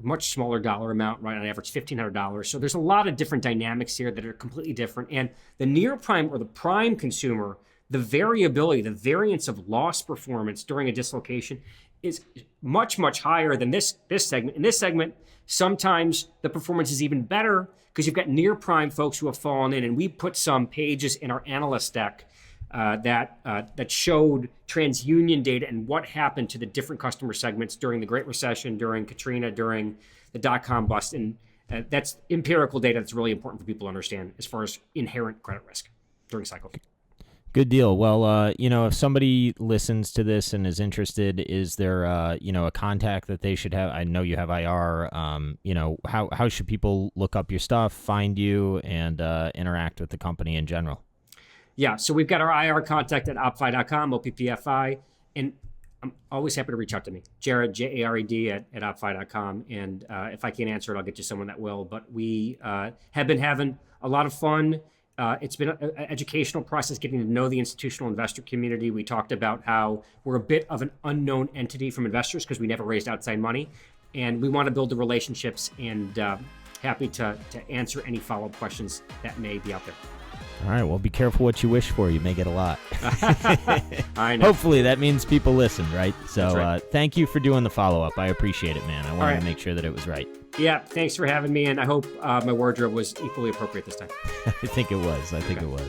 much smaller dollar amount, right? On average, $1,500. So there's a lot of different dynamics here that are completely different. And the near prime or the prime consumer, the variability, the variance of loss performance during a dislocation is much, much higher than this segment. In this segment, sometimes the performance is even better because you've got near prime folks who have fallen in. And we put some pages in our analyst deck that showed TransUnion data and what happened to the different customer segments during the Great Recession, during Katrina, during the dot-com bust. And that's empirical data that's really important for people to understand as far as inherent credit risk during cycles. Good deal. Well, if somebody listens to this and is interested, is there, a contact that they should have? I know you have IR. How should people look up your stuff, find you, and interact with the company in general? Yeah, so we've got our IR contact at OppFi.com, OppFi, and I'm always happy to reach out to me. Jared, Jared at OppFi.com, and if I can't answer it, I'll get you someone that will. But we have been having a lot of fun. It's been an educational process getting to know the institutional investor community. We talked about how we're a bit of an unknown entity from investors because we never raised outside money, and we want to build the relationships, and happy to answer any follow-up questions that may be out there. All right, well, be careful what you wish for. You may get a lot. I know. Hopefully that means people listen, right? So That's right. Thank you for doing the follow-up. I appreciate it, man. I wanted to make sure that it was right. Yeah, thanks for having me, and I hope my wardrobe was equally appropriate this time. I think it was. It was.